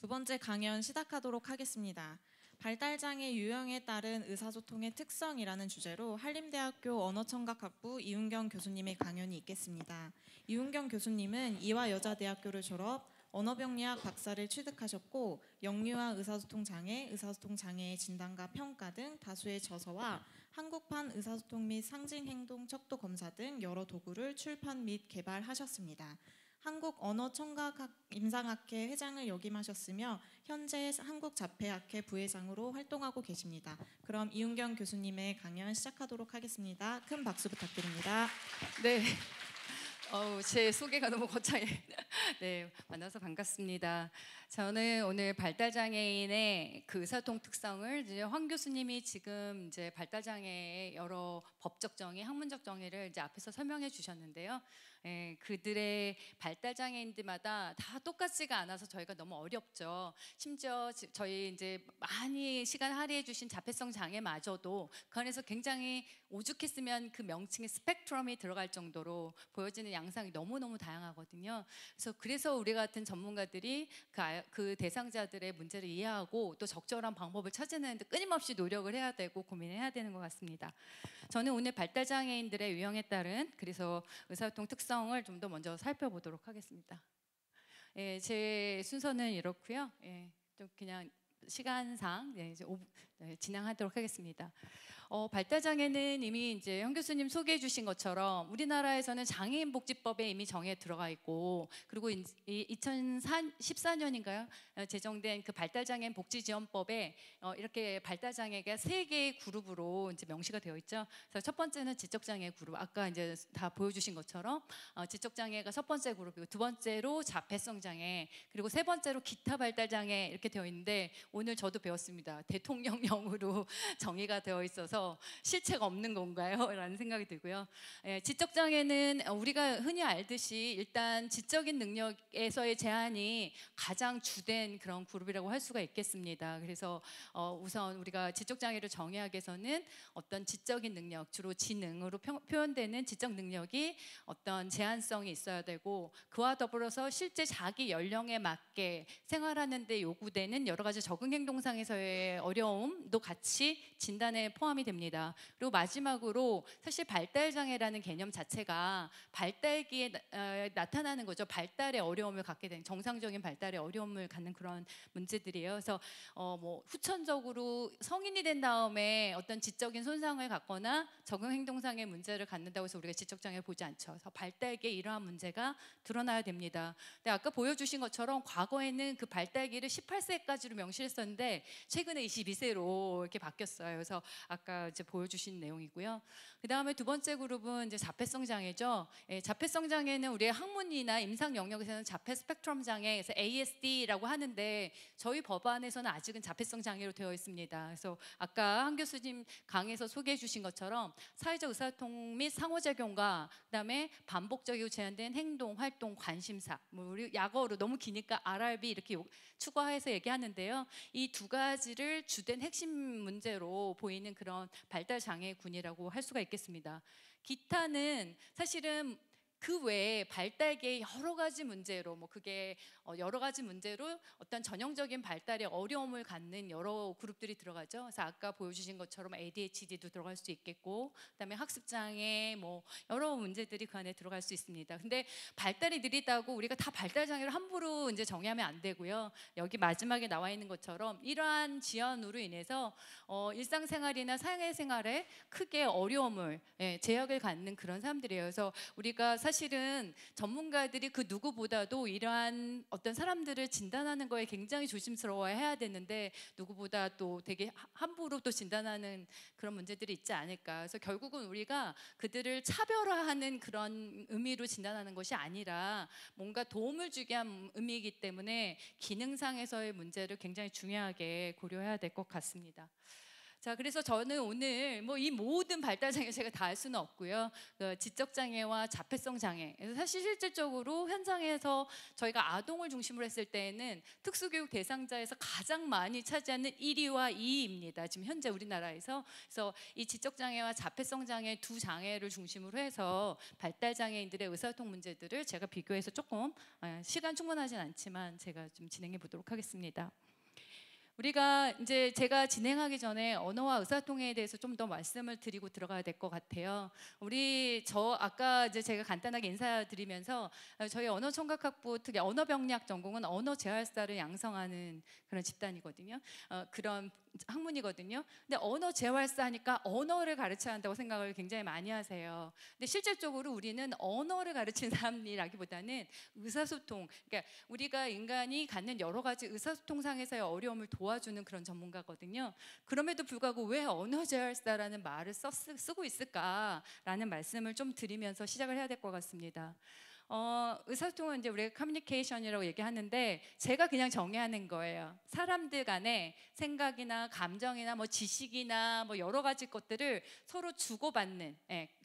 두 번째 강연 시작하도록 하겠습니다. 발달장애 유형에 따른 의사소통의 특성이라는 주제로 한림대학교 언어청각학부 이훈경 교수님의 강연이 있겠습니다. 이훈경 교수님은 이화여자대학교를 졸업, 언어병리학 박사를 취득하셨고 영유아 의사소통장애, 의사소통장애의 진단과 평가 등 다수의 저서와 한국판 의사소통 및 상징행동 척도 검사 등 여러 도구를 출판 및 개발하셨습니다. 한국언어청각학 임상학회 회장을 역임하셨으며 현재 한국자폐학회 부회장으로 활동하고 계십니다. 그럼 이훈경 교수님의 강연 시작하도록 하겠습니다. 큰 박수 부탁드립니다. 네. 제 소개가 너무 거창해. 네, 만나서 반갑습니다. 저는 오늘 발달장애인의 그 의사소통 특성을 이제 황 교수님이 지금 이제 발달장애의 여러 법적 정의, 학문적 정의를 이제 앞에서 설명해 주셨는데요. 그들의 발달장애인들마다 다 똑같지가 않아서 저희가 너무 어렵죠. 심지어 저희 이제 많이 시간 할애해 주신 자폐성 장애마저도 그 안에서 굉장히 오죽했으면 그 명칭에 스펙트럼이 들어갈 정도로 보여지는 양상이 너무너무 다양하거든요. 그래서 우리 같은 전문가들이 그 대상자들의 문제를 이해하고 또 적절한 방법을 찾아내는 데 끊임없이 노력을 해야 되고 고민해야 되는 것 같습니다. 저는 오늘 발달장애인들의 유형에 따른 그래서 의사소통 특성을 좀 더 먼저 살펴보도록 하겠습니다. 제 순서는 이렇고요. 좀 그냥 시간상 이제 진행하도록 하겠습니다. 발달장애는 이미 이제 현 교수님 소개해 주신 것처럼 우리나라에서는 장애인복지법에 이미 정해 들어가 있고, 그리고 2014년인가요? 제정된 그 발달장애인 복지지원법에 이렇게 발달장애가 3개의 그룹으로 이제 명시가 되어 있죠. 그래서 첫 번째는 지적장애 그룹, 아까 이제 다 보여주신 것처럼 지적장애가 첫 번째 그룹이고, 두 번째로 자폐성 장애, 그리고 세 번째로 기타 발달장애 이렇게 되어 있는데, 오늘 저도 배웠습니다. 대통령령으로 정의가 되어 있어서 실체가 없는 건가요? 라는 생각이 들고요. 지적장애는 우리가 흔히 알듯이 일단 지적인 능력에서의 제한이 가장 주된 그런 그룹이라고 할 수가 있겠습니다. 그래서 우선 우리가 지적장애를 정의하기 위해서는 어떤 지적인 능력, 주로 지능으로 표현되는 지적 능력이 어떤 제한성이 있어야 되고, 그와 더불어서 실제 자기 연령에 맞게 생활하는 데 요구되는 여러 가지 적응 행동상에서의 어려움도 같이 진단에 포함이 됩니다. 그리고 마지막으로 사실 발달장애라는 개념 자체가 발달기에 나타나는 거죠. 발달의 어려움을 갖게 된, 정상적인 발달의 어려움을 갖는 그런 문제들이에요. 그래서 뭐 후천적으로 성인이 된 다음에 어떤 지적인 손상을 갖거나 적응 행동상의 문제를 갖는다고 해서 우리가 지적장애를 보지 않죠. 그래서 발달기에 이러한 문제가 드러나야 됩니다. 근데 아까 보여주신 것처럼 과거에는 그 발달기를 18세까지로 명시했었는데 최근에 22세로 이렇게 바뀌었어요. 그래서 아까 이제 보여주신 내용이고요. 그 다음에 두 번째 그룹은 이제 자폐성 장애죠. 자폐성 장애는 우리의 학문이나 임상 영역에서는 자폐 스펙트럼 장애에서 ASD라고 하는데, 저희 법안에서는 아직은 자폐성 장애로 되어 있습니다. 그래서 아까 한 교수님 강의에서 소개해 주신 것처럼 사회적 의사소통 및 상호작용과 그다음에 반복적이고 제한된 행동, 활동, 관심사, 뭐 우리 약어로 너무 기니까 RRB 이렇게 추가해서 얘기하는데요. 이 두 가지를 주된 핵심 문제로 보이는 그런 발달 장애군이라고 할 수가 있겠습니다. 기타는 사실은 그 외에 발달계의 여러 가지 문제로, 뭐 그게 여러 가지 문제로 어떤 전형적인 발달에 어려움을 갖는 여러 그룹들이 들어가죠. 그래서 아까 보여주신 것처럼 ADHD도 들어갈 수 있겠고, 그다음에 학습장애, 뭐 여러 문제들이 그 안에 들어갈 수 있습니다. 근데 발달이 느리다고 우리가 다 발달 장애를 함부로 이제 정의하면 안 되고요. 여기 마지막에 나와 있는 것처럼 이러한 지연으로 인해서 일상생활이나 사회생활에 크게 어려움을, 제약을 갖는 그런 사람들이에요. 그래서 우리가 사실은 전문가들이 그 누구보다도 이러한 어떤 사람들을 진단하는 거에 굉장히 조심스러워야 해야 되는데, 누구보다 또 되게 함부로 또 진단하는 그런 문제들이 있지 않을까. 그래서 결국은 우리가 그들을 차별화하는 그런 의미로 진단하는 것이 아니라 뭔가 도움을 주게 한 의미이기 때문에 기능상에서의 문제를 굉장히 중요하게 고려해야 될 것 같습니다. 자, 그래서 저는 오늘 뭐 이 모든 발달 장애 제가 다 할 수는 없고요. 그 지적 장애와 자폐성 장애. 그래서 사실 실질적으로 현장에서 저희가 아동을 중심으로 했을 때에는 특수교육 대상자에서 가장 많이 차지하는 1위와 2위입니다. 지금 현재 우리나라에서. 그래서 이 지적 장애와 자폐성 장애 두 장애를 중심으로 해서 발달 장애인들의 의사소통 문제들을 제가 비교해서 조금 시간 충분하진 않지만 제가 좀 진행해 보도록 하겠습니다. 우리가 이제 제가 진행하기 전에 언어와 의사소통에 대해서 좀 더 말씀을 드리고 들어가야 될 것 같아요. 저 아까 이제 제가 간단하게 인사드리면서 저희 언어청각학부 특히 언어병리학 전공은 언어 재활사를 양성하는 그런 집단이거든요. 그런 학문이거든요. 근데 언어 재활사 하니까 언어를 가르쳐야 한다고 생각을 굉장히 많이 하세요. 근데 실질적으로 우리는 언어를 가르치는 사람이라기보다는 의사소통, 그러니까 우리가 인간이 갖는 여러 가지 의사소통상에서의 어려움을 도와주는 그런 전문가거든요. 그럼에도 불구하고 왜 언어 재활사라는 말을 쓰고 있을까라는 말씀을 좀 드리면서 시작을 해야 될 것 같습니다. 의사소통은 이제 우리가 커뮤니케이션이라고 얘기하는데 제가 그냥 정의하는 거예요. 사람들 간의 생각이나 감정이나 뭐 지식이나 뭐 여러 가지 것들을 서로 주고받는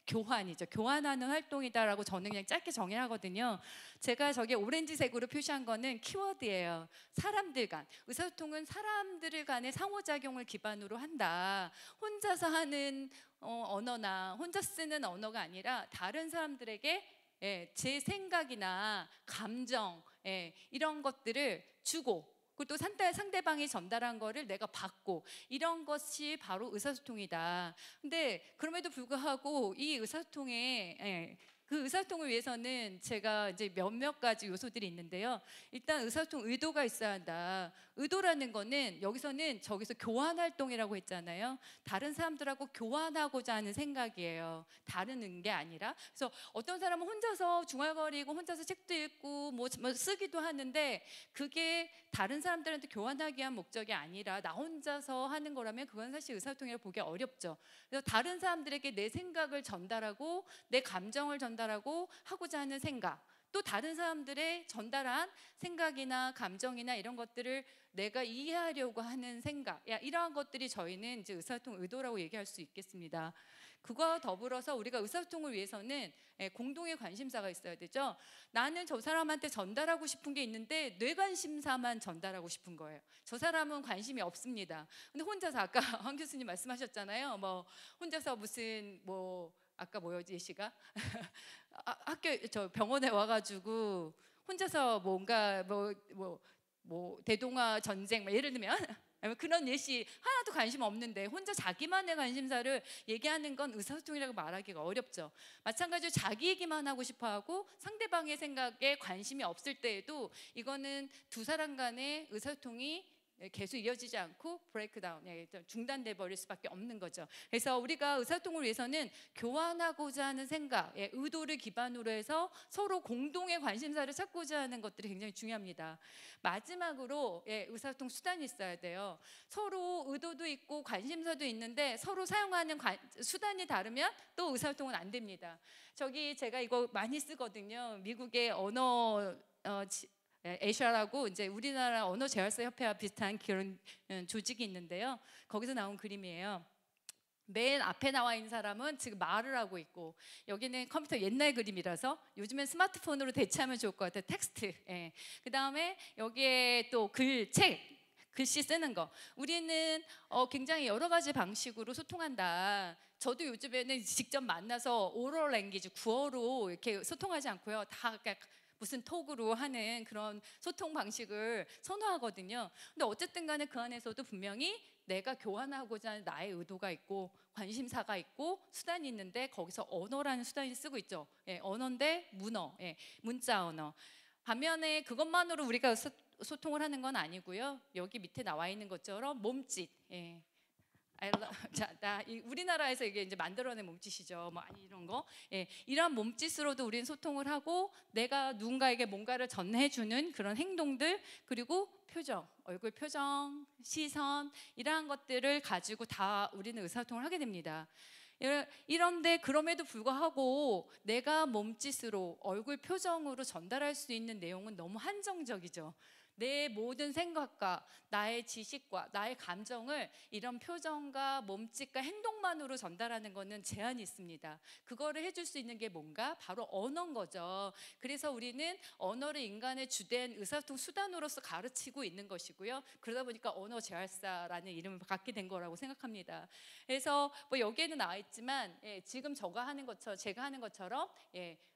교환이죠. 교환하는 활동이다라고 저는 그냥 짧게 정의하거든요. 제가 저기 오렌지색으로 표시한 거는 키워드예요. 사람들 간. 의사소통은 사람들 간의 상호작용을 기반으로 한다. 혼자서 하는 언어나 혼자 쓰는 언어가 아니라 다른 사람들에게 제 생각이나 감정 이런 것들을 주고 그리고 또 상대방이 전달한 거를 내가 받고 이런 것이 바로 의사소통이다. 근데 그럼에도 불구하고 이 의사소통에 그 의사소통을 위해서는 제가 이제 몇몇 가지 요소들이 있는데요. 일단 의사소통 의도가 있어야 한다. 의도라는 거는 저기서 교환 활동이라고 했잖아요. 다른 사람들하고 교환하고자 하는 생각이에요. 다른 게 아니라. 그래서 어떤 사람은 혼자서 중얼거리고 혼자서 책도 읽고 뭐 쓰기도 하는데 그게 다른 사람들한테 교환하기 위한 목적이 아니라 나 혼자서 하는 거라면 그건 사실 의사소통이라고 보기 어렵죠. 그래서 다른 사람들에게 내 생각을 전달하고 내 감정을 전달하고 하고자 하는 생각, 또 다른 사람들의 전달한 생각이나 감정이나 이런 것들을 내가 이해하려고 하는 생각, 이러한 것들이 저희는 이제 의사소통 의도라고 얘기할 수 있겠습니다. 그거와 더불어서 우리가 의사소통을 위해서는 공동의 관심사가 있어야 되죠. 나는 저 사람한테 전달하고 싶은 게 있는데 뇌 관심사만 전달하고 싶은 거예요. 저 사람은 관심이 없습니다. 근데 혼자서 아까 황 교수님 말씀하셨잖아요. 뭐 혼자서 무슨 뭐 아까 뭐였지 예시가 저 병원에 와가지고 혼자서 뭔가 뭐 대동아 전쟁 예를 들면 그런 예시 하나도 관심 없는데 혼자 자기만의 관심사를 얘기하는 건 의사소통이라고 말하기가 어렵죠. 마찬가지로 자기 얘기만 하고 싶어하고 상대방의 생각에 관심이 없을 때에도 이거는 두 사람 간의 의사소통이 계속 이어지지 않고 브레이크다운, 중단돼 버릴 수밖에 없는 거죠. 그래서 우리가 의사소통을 위해서는 교환하고자 하는 생각, 의도를 기반으로 해서 서로 공동의 관심사를 찾고자 하는 것들이 굉장히 중요합니다. 마지막으로 의사소통 수단이 있어야 돼요. 서로 의도도 있고 관심사도 있는데 서로 사용하는 수단이 다르면 또 의사소통은 안 됩니다. 제가 이거 많이 쓰거든요. 미국의 언어 에이샤라고 이제 우리나라 언어 재활사 협회와 비슷한 그런 조직이 있는데요. 거기서 나온 그림이에요. 맨 앞에 나와 있는 사람은 지금 말을 하고 있고 여기는 컴퓨터 옛날 그림이라서 요즘엔 스마트폰으로 대체하면 좋을 것 같아요. 텍스트. 그 다음에 여기에 또 글씨 쓰는 거. 우리는 굉장히 여러 가지 방식으로 소통한다. 저도 요즘에는 직접 만나서 오럴 랭귀지 구어로 이렇게 소통하지 않고요. 다 무슨 톡으로 하는 그런 소통 방식을 선호하거든요. 근데 어쨌든 간에 그 안에서도 분명히 내가 교환하고자 하는 나의 의도가 있고 관심사가 있고 수단이 있는데 거기서 언어라는 수단이 쓰고 있죠. 언어인데 문자 언어. 반면에 그것만으로 우리가 소통을 하는 건 아니고요. 여기 밑에 나와 있는 것처럼 몸짓. 우리나라에서 이게 이제 만들어낸 몸짓이죠. 이런 거. 이러한 몸짓으로도 우리는 소통을 하고 내가 누군가에게 뭔가를 전해주는 그런 행동들 그리고 표정, 얼굴 표정, 시선 이러한 것들을 가지고 다 우리는 의사소통을 하게 됩니다. 이런데 그럼에도 불구하고 내가 몸짓으로 얼굴 표정으로 전달할 수 있는 내용은 너무 한정적이죠. 내 모든 생각과 나의 지식과 나의 감정을 이런 표정과 몸짓과 행동만으로 전달하는 것은 제한이 있습니다. 그거를 해줄 수 있는 게 뭔가? 바로 언어인 거죠. 그래서 우리는 언어를 인간의 주된 의사소통 수단으로서 가르치고 있는 것이고요. 그러다 보니까 언어 재활사라는 이름을 갖게 된 거라고 생각합니다. 그래서 뭐 여기에는 나와 있지만 지금 제가 하는 것처럼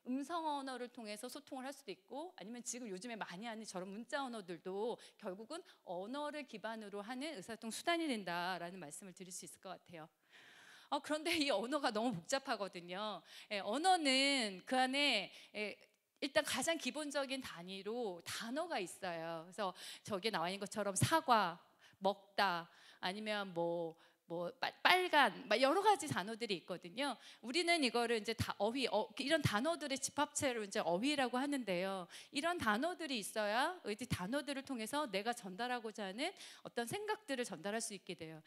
음성 언어를 통해서 소통을 할 수도 있고, 아니면 지금 요즘에 많이 하는 저런 문자 언어들도 결국은 언어를 기반으로 하는 의사소통 수단이 된다라는 말씀을 드릴 수 있을 것 같아요. 그런데 이 언어가 너무 복잡하거든요. 언어는 그 안에 일단 가장 기본적인 단위로 단어가 있어요. 그래서 저기에 나와 있는 것처럼 사과, 먹다, 아니면 뭐 빨간, 막 여러 가지 단어들이 있거든요. 우리는 이거를 이제 다 이런 단어들의 집합체를 이제 어휘라고 하는데요. 이런 단어들이 있어야 이 단어들을 통해서 내가 전달하고자 하는 어떤 생각들을 전달할 수 있게 돼요.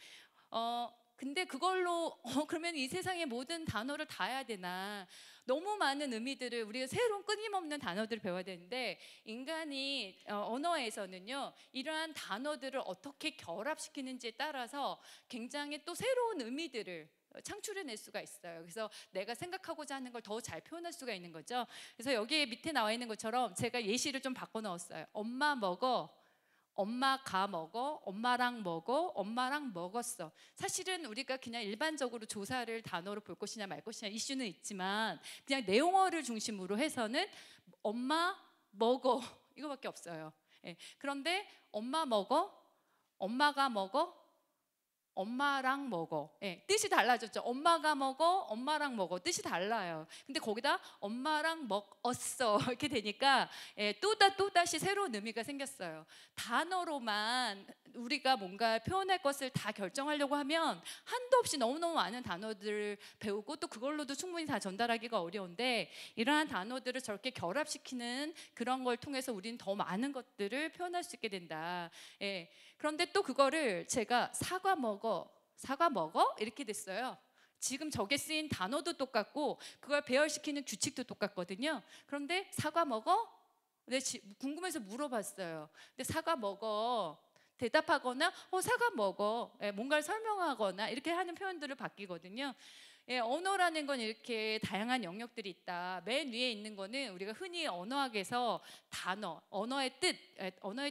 근데 그걸로 그러면 이 세상의 모든 단어를 다 해야 되나? 너무 많은 의미들을, 우리가 새로운 끊임없는 단어들을 배워야 되는데, 인간이 언어에서는요, 이러한 단어들을 어떻게 결합시키는지에 따라서 굉장히 또 새로운 의미들을 창출해낼 수가 있어요. 그래서 내가 생각하고자 하는 걸 더 잘 표현할 수가 있는 거죠. 그래서 여기 밑에 나와 있는 것처럼 제가 예시를 좀 바꿔 넣었어요. 엄마 먹어, 엄마가 먹어, 엄마랑 먹어, 엄마랑 먹었어. 사실은 우리가 그냥 일반적으로 조사를 단어로 볼 것이냐 말 것이냐 이슈는 있지만, 그냥 내용어를 중심으로 해서는 엄마 먹어 이거밖에 없어요. 그런데 엄마 먹어, 엄마가 먹어, 엄마랑 먹어. 뜻이 달라졌죠. 엄마가 먹어, 엄마랑 먹어. 뜻이 달라요. 근데 거기다 엄마랑 먹었어 이렇게 되니까 또다시 새로운 의미가 생겼어요. 단어로만 우리가 뭔가 표현할 것을 다 결정하려고 하면 한도 없이 너무너무 많은 단어들을 배우고 또 그걸로도 충분히 다 전달하기가 어려운데, 이러한 단어들을 저렇게 결합시키는 그런 걸 통해서 우리는 더 많은 것들을 표현할 수 있게 된다. 그런데 또 그거를 제가 사과 먹어 이렇게 됐어요. 지금 저게 쓰인 단어도 똑같고 그걸 배열시키는 규칙도 똑같거든요. 그런데 사과 먹어? 네, 궁금해서 물어봤어요. 근데 사과 먹어 대답하거나 사과 먹어 뭔가를 설명하거나 이렇게 하는 표현들을 바뀌거든요. 언어라는 건 이렇게 다양한 영역들이 있다. 맨 위에 있는 거는 우리가 흔히 언어학에서 단어, 언어의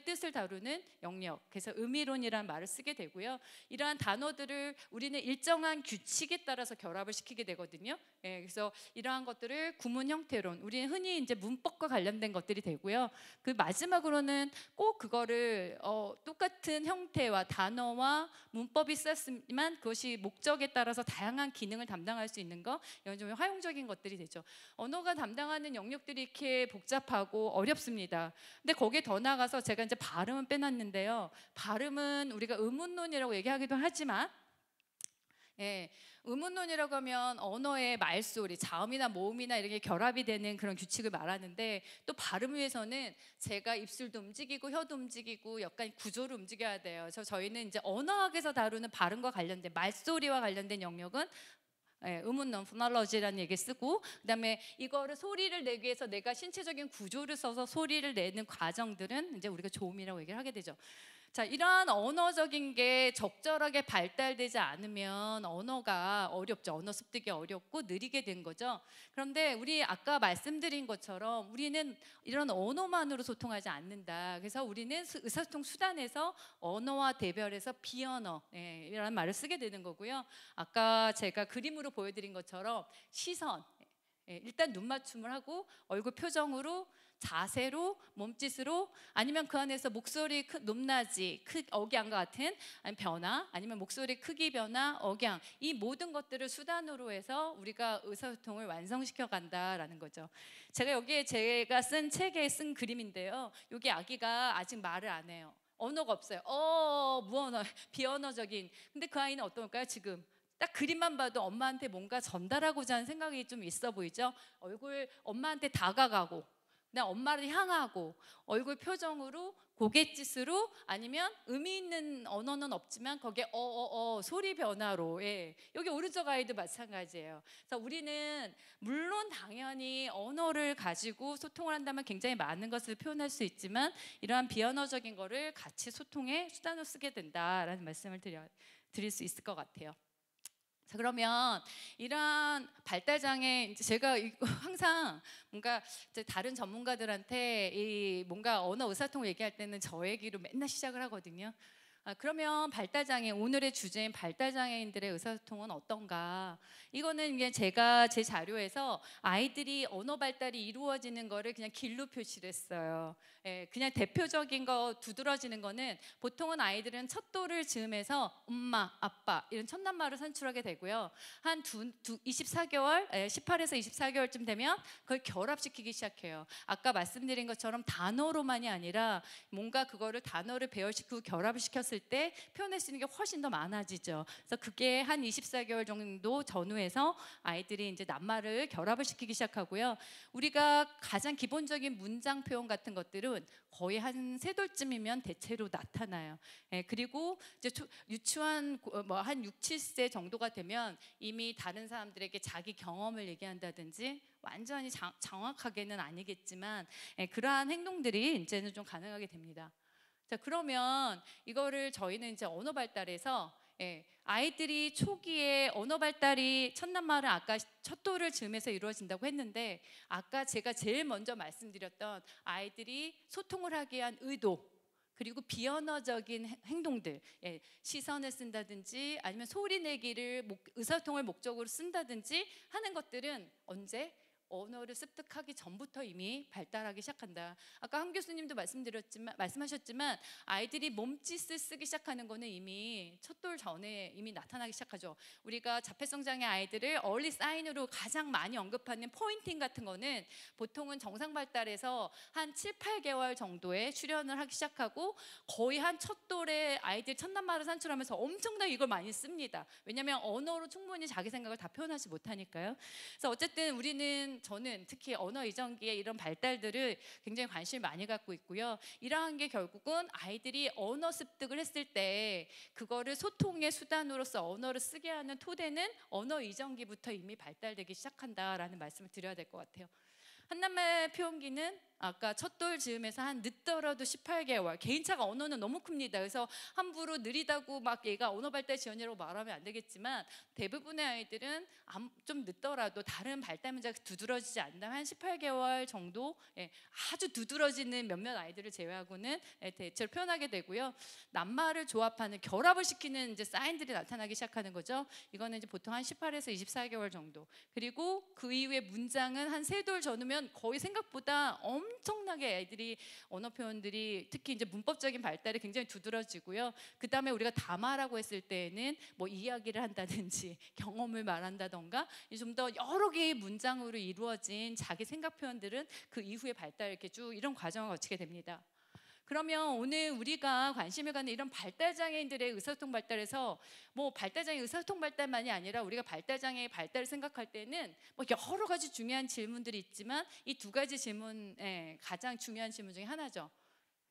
뜻을 다루는 영역, 그래서 의미론이라는 말을 쓰게 되고요. 이러한 단어들을 우리는 일정한 규칙에 따라서 결합을 시키게 되거든요. 그래서 이러한 것들을 구문 형태론, 우리는 흔히 이제 문법과 관련된 것들이 되고요. 그 마지막으로는 꼭 그거를 똑같은 형태와 단어와 문법이 쓰였지만 그것이 목적에 따라서 다양한 기능을 담당할 수 있는 거, 이건 좀 활용적인 것들이 되죠. 언어가 담당하는 영역들이 이렇게 복잡하고 어렵습니다. 근데 거기에 더 나가서 제가 이제 발음은 빼놨는데요. 발음은 우리가 의문론이라고 얘기하기도 하지만, 의문론이라고 하면 언어의 말소리, 자음이나 모음이나 이렇게 결합이 되는 그런 규칙을 말하는데, 또 발음 위해서는 제가 입술도 움직이고 혀도 움직이고 약간 구조를 움직여야 돼요. 그래서 저희는 이제 언어학에서 다루는 발음과 관련된 말소리와 관련된 영역은 의문론, 포놀로지라는 얘기 쓰고, 그다음에 이거를 소리를 내기 위해서 내가 신체적인 구조를 써서 소리를 내는 과정들은 이제 우리가 조음이라고 얘기를 하게 되죠. 자, 이러한 언어적인 게 적절하게 발달되지 않으면 언어가 어렵죠. 언어 습득이 어렵고 느리게 된 거죠. 그런데 우리 아까 말씀드린 것처럼 우리는 이런 언어만으로 소통하지 않는다. 그래서 우리는 의사소통 수단에서 언어와 대별해서 비언어 이라는 말을 쓰게 되는 거고요. 아까 제가 그림으로 보여드린 것처럼 시선, 일단 눈 맞춤을 하고 얼굴 표정으로, 자세로, 몸짓으로, 아니면 그 안에서 목소리 높낮이, 억양과 같은 변화, 아니면 목소리 크기 변화, 억양, 이 모든 것들을 수단으로 해서 우리가 의사소통을 완성시켜 간다라는 거죠. 제가 쓴 책에 쓴 그림인데요. 여기 아기가 아직 말을 안 해요. 언어가 없어요. 무언어, 비언어적인. 근데 그 아이는 어떨까요? 지금 딱 그림만 봐도 엄마한테 뭔가 전달하고자 하는 생각이 좀 있어 보이죠? 얼굴 엄마한테 다가가고, 그다음 엄마를 향하고, 얼굴 표정으로 고갯짓으로 아니면 의미 있는 언어는 없지만 거기에 소리 변화로 여기 오른쪽 아이도 마찬가지예요. 그래서 우리는 물론 당연히 언어를 가지고 소통을 한다면 굉장히 많은 것을 표현할 수 있지만 이러한 비언어적인 거를 같이 소통의 수단으로 쓰게 된다라는 말씀을 드릴 수 있을 것 같아요. 자, 그러면 이러한 발달장애 이제 제가 항상 뭔가 이제 다른 전문가들한테 이 뭔가 언어 의사통을 얘기할 때는 저 얘기로 맨날 시작을 하거든요. 그러면 발달장애 오늘의 주제인 발달장애인들의 의사소통은 어떤가? 이거는 이게 제가 제 자료에서 아이들이 언어 발달이 이루어지는 거를 그냥 길로 표시를 했어요. 그냥 대표적인 거 두드러지는 거는 보통은 아이들은 첫 돌을 즈음해서 엄마, 아빠 이런 첫낱말을 산출하게 되고요. 한 24개월, 18에서 24개월쯤 되면 그걸 결합시키기 시작해요. 아까 말씀드린 것처럼 단어로만이 아니라 뭔가 그거를 단어를 배열시키고 결합을 시켰을 때 표현할 수 있는 게 훨씬 더 많아지죠. 그래서 그게 한 24개월 정도 전후에서 아이들이 이제 낱말을 결합을 시키기 시작하고요. 우리가 가장 기본적인 문장 표현 같은 것들은 거의 한 3돌쯤이면 대체로 나타나요. 그리고 이제 유치원 한 6, 7세 정도가 되면 이미 다른 사람들에게 자기 경험을 얘기한다든지 완전히 정확하게는 아니겠지만 그러한 행동들이 이제는 좀 가능하게 됩니다. 자, 그러면 이거를 저희는 이제 언어 발달에서 아이들이 초기에 언어 발달이 첫낱말은 아까 첫돌을 즈음해서 이루어진다고 했는데 아까 제가 제일 먼저 말씀드렸던 아이들이 소통을 하기 위한 의도 그리고 비언어적인 행동들, 시선을 쓴다든지 아니면 소리 내기를 의사소통을 목적으로 쓴다든지 하는 것들은 언제? 언어를 습득하기 전부터 이미 발달하기 시작한다. 아까 한 교수님도 말씀하셨지만 아이들이 몸짓을 쓰기 시작하는 거는 이미 첫돌 전에 이미 나타나기 시작하죠. 우리가 자폐성장애 아이들을 얼리 사인으로 가장 많이 언급하는 포인팅 같은 거는 보통은 정상 발달에서 한 7, 8개월 정도에 출현을 하기 시작하고 거의 한 첫돌에 아이들 첫낱말을 산출하면서 엄청나게 이걸 많이 씁니다. 왜냐하면 언어로 충분히 자기 생각을 다 표현하지 못하니까요. 그래서 어쨌든 저는 특히 언어 이전기의 이런 발달들을 굉장히 관심을 많이 갖고 있고요. 이러한 게 결국은 아이들이 언어 습득을 했을 때 그거를 소통의 수단으로서 언어를 쓰게 하는 토대는 언어 이전기부터 이미 발달되기 시작한다라는 말씀을 드려야 될 것 같아요. 한낱말 표현기는 아까 첫돌 즈음에서 한 늦더라도 18개월. 개인차가 언어는 너무 큽니다. 그래서 함부로 느리다고 막 얘가 언어 발달 지연이라고 말하면 안 되겠지만 대부분의 아이들은 좀 늦더라도 다른 발달 문제가 두드러지지 않는다면 한 18개월 정도 아주 두드러지는 몇몇 아이들을 제외하고는 대체로 표현하게 되고요. 낱말을 조합하는 결합을 시키는 이제 사인들이 나타나기 시작하는 거죠. 이거는 이제 보통 한 18에서 24개월 정도. 그리고 그 이후에 문장은 한 3돌 전후면 거의 생각보다 엄청나게 아이들이 언어 표현들이 특히 이제 문법적인 발달이 굉장히 두드러지고요. 그 다음에 우리가 담화라고 했을 때에는 뭐 이야기를 한다든지 경험을 말한다던가 좀 더 여러 개의 문장으로 이루어진 자기 생각 표현들은 그 이후에 발달 이렇게 쭉 이런 과정을 거치게 됩니다. 그러면 오늘 우리가 관심을 갖는 이런 발달장애인들의 의사소통 발달에서 뭐 발달장애 의사소통 발달만이 아니라 우리가 발달장애의 발달을 생각할 때는 뭐 여러 가지 중요한 질문들이 있지만 이 2가지 질문 가장 중요한 질문 중에 하나죠.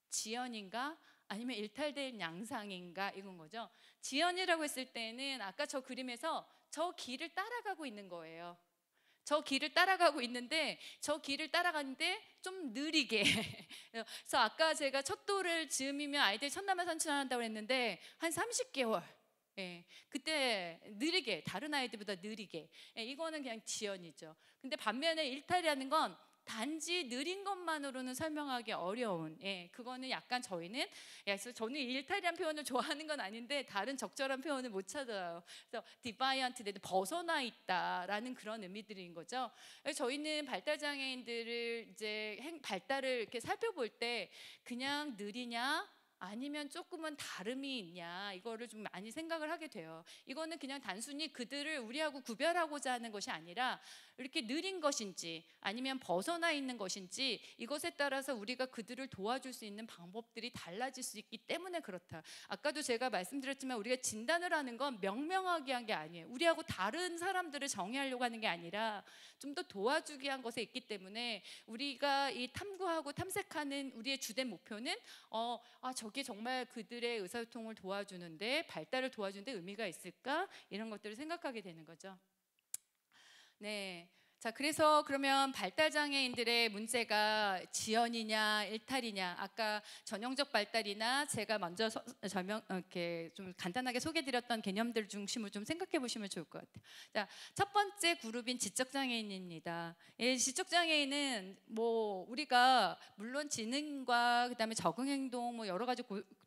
지연인가? 아니면 일탈된 양상인가? 이건 거죠. 지연이라고 했을 때는 아까 저 그림에서 저 길을 따라가고 있는 거예요. 저 길을 따라가고 있는데 저 길을 따라가는데 좀 느리게 그래서 아까 제가 첫돌을 즈음이면 아이들이 첫낱말 산출한다고 했는데 한 30개월 그때 느리게 다른 아이들보다 느리게 이거는 그냥 지연이죠. 근데 반면에 일탈이라는 건 단지 느린 것만으로는 설명하기 어려운 그거는 약간 저희는 그래서 저는 일탈이라는 표현을 좋아하는 건 아닌데 다른 적절한 표현을 못 찾아요. 그래서 디바이언트 벗어나 있다라는 그런 의미들인 거죠. 저희는 발달 장애인들을 이제 발달을 이렇게 살펴볼 때 그냥 느리냐 아니면 조금은 다름이 있냐, 이거를 좀 많이 생각을 하게 돼요. 이거는 그냥 단순히 그들을 우리하고 구별하고자 하는 것이 아니라 이렇게 느린 것인지 아니면 벗어나 있는 것인지, 이것에 따라서 우리가 그들을 도와줄 수 있는 방법들이 달라질 수 있기 때문에 그렇다. 아까도 제가 말씀드렸지만 우리가 진단을 하는 건 명명하게 한 게 아니에요. 우리하고 다른 사람들을 정의하려고 하는 게 아니라 좀 더 도와주기 위한 것에 있기 때문에, 우리가 이 탐구하고 탐색하는 우리의 주된 목표는 저게 정말 그들의 의사소통을 도와주는데, 발달을 도와주는데 의미가 있을까? 이런 것들을 생각하게 되는 거죠. 네. 자, 그래서 그러면 발달장애인들의 문제가 지연이냐 일탈이냐, 아까 전형적 발달이나 제가 먼저 이렇게 좀 간단하게 소개드렸던 개념들 중심으로 좀 생각해 보시면 좋을 것 같아요. 자, 첫 번째 그룹인 지적장애인입니다. 지적장애인은 뭐 우리가 물론 지능과 그다음에 적응행동 뭐 여러 가지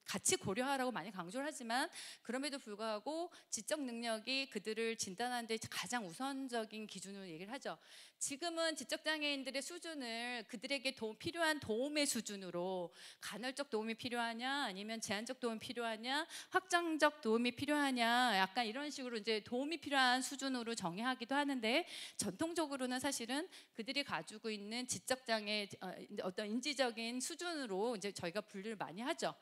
같이 고려하라고 많이 강조를 하지만, 그럼에도 불구하고 지적 능력이 그들을 진단하는 데 가장 우선적인 기준으로 얘기를 하죠. 지금은 지적장애인들의 수준을 그들에게 필요한 도움의 수준으로, 간헐적 도움이 필요하냐 아니면 제한적 도움이 필요하냐, 확장적 도움이 필요하냐, 약간 이런 식으로 이제 도움이 필요한 수준으로 정의하기도 하는데, 전통적으로는 사실은 그들이 가지고 있는 지적장애 어떤 인지적인 수준으로 이제 저희가 분류를 많이 하죠.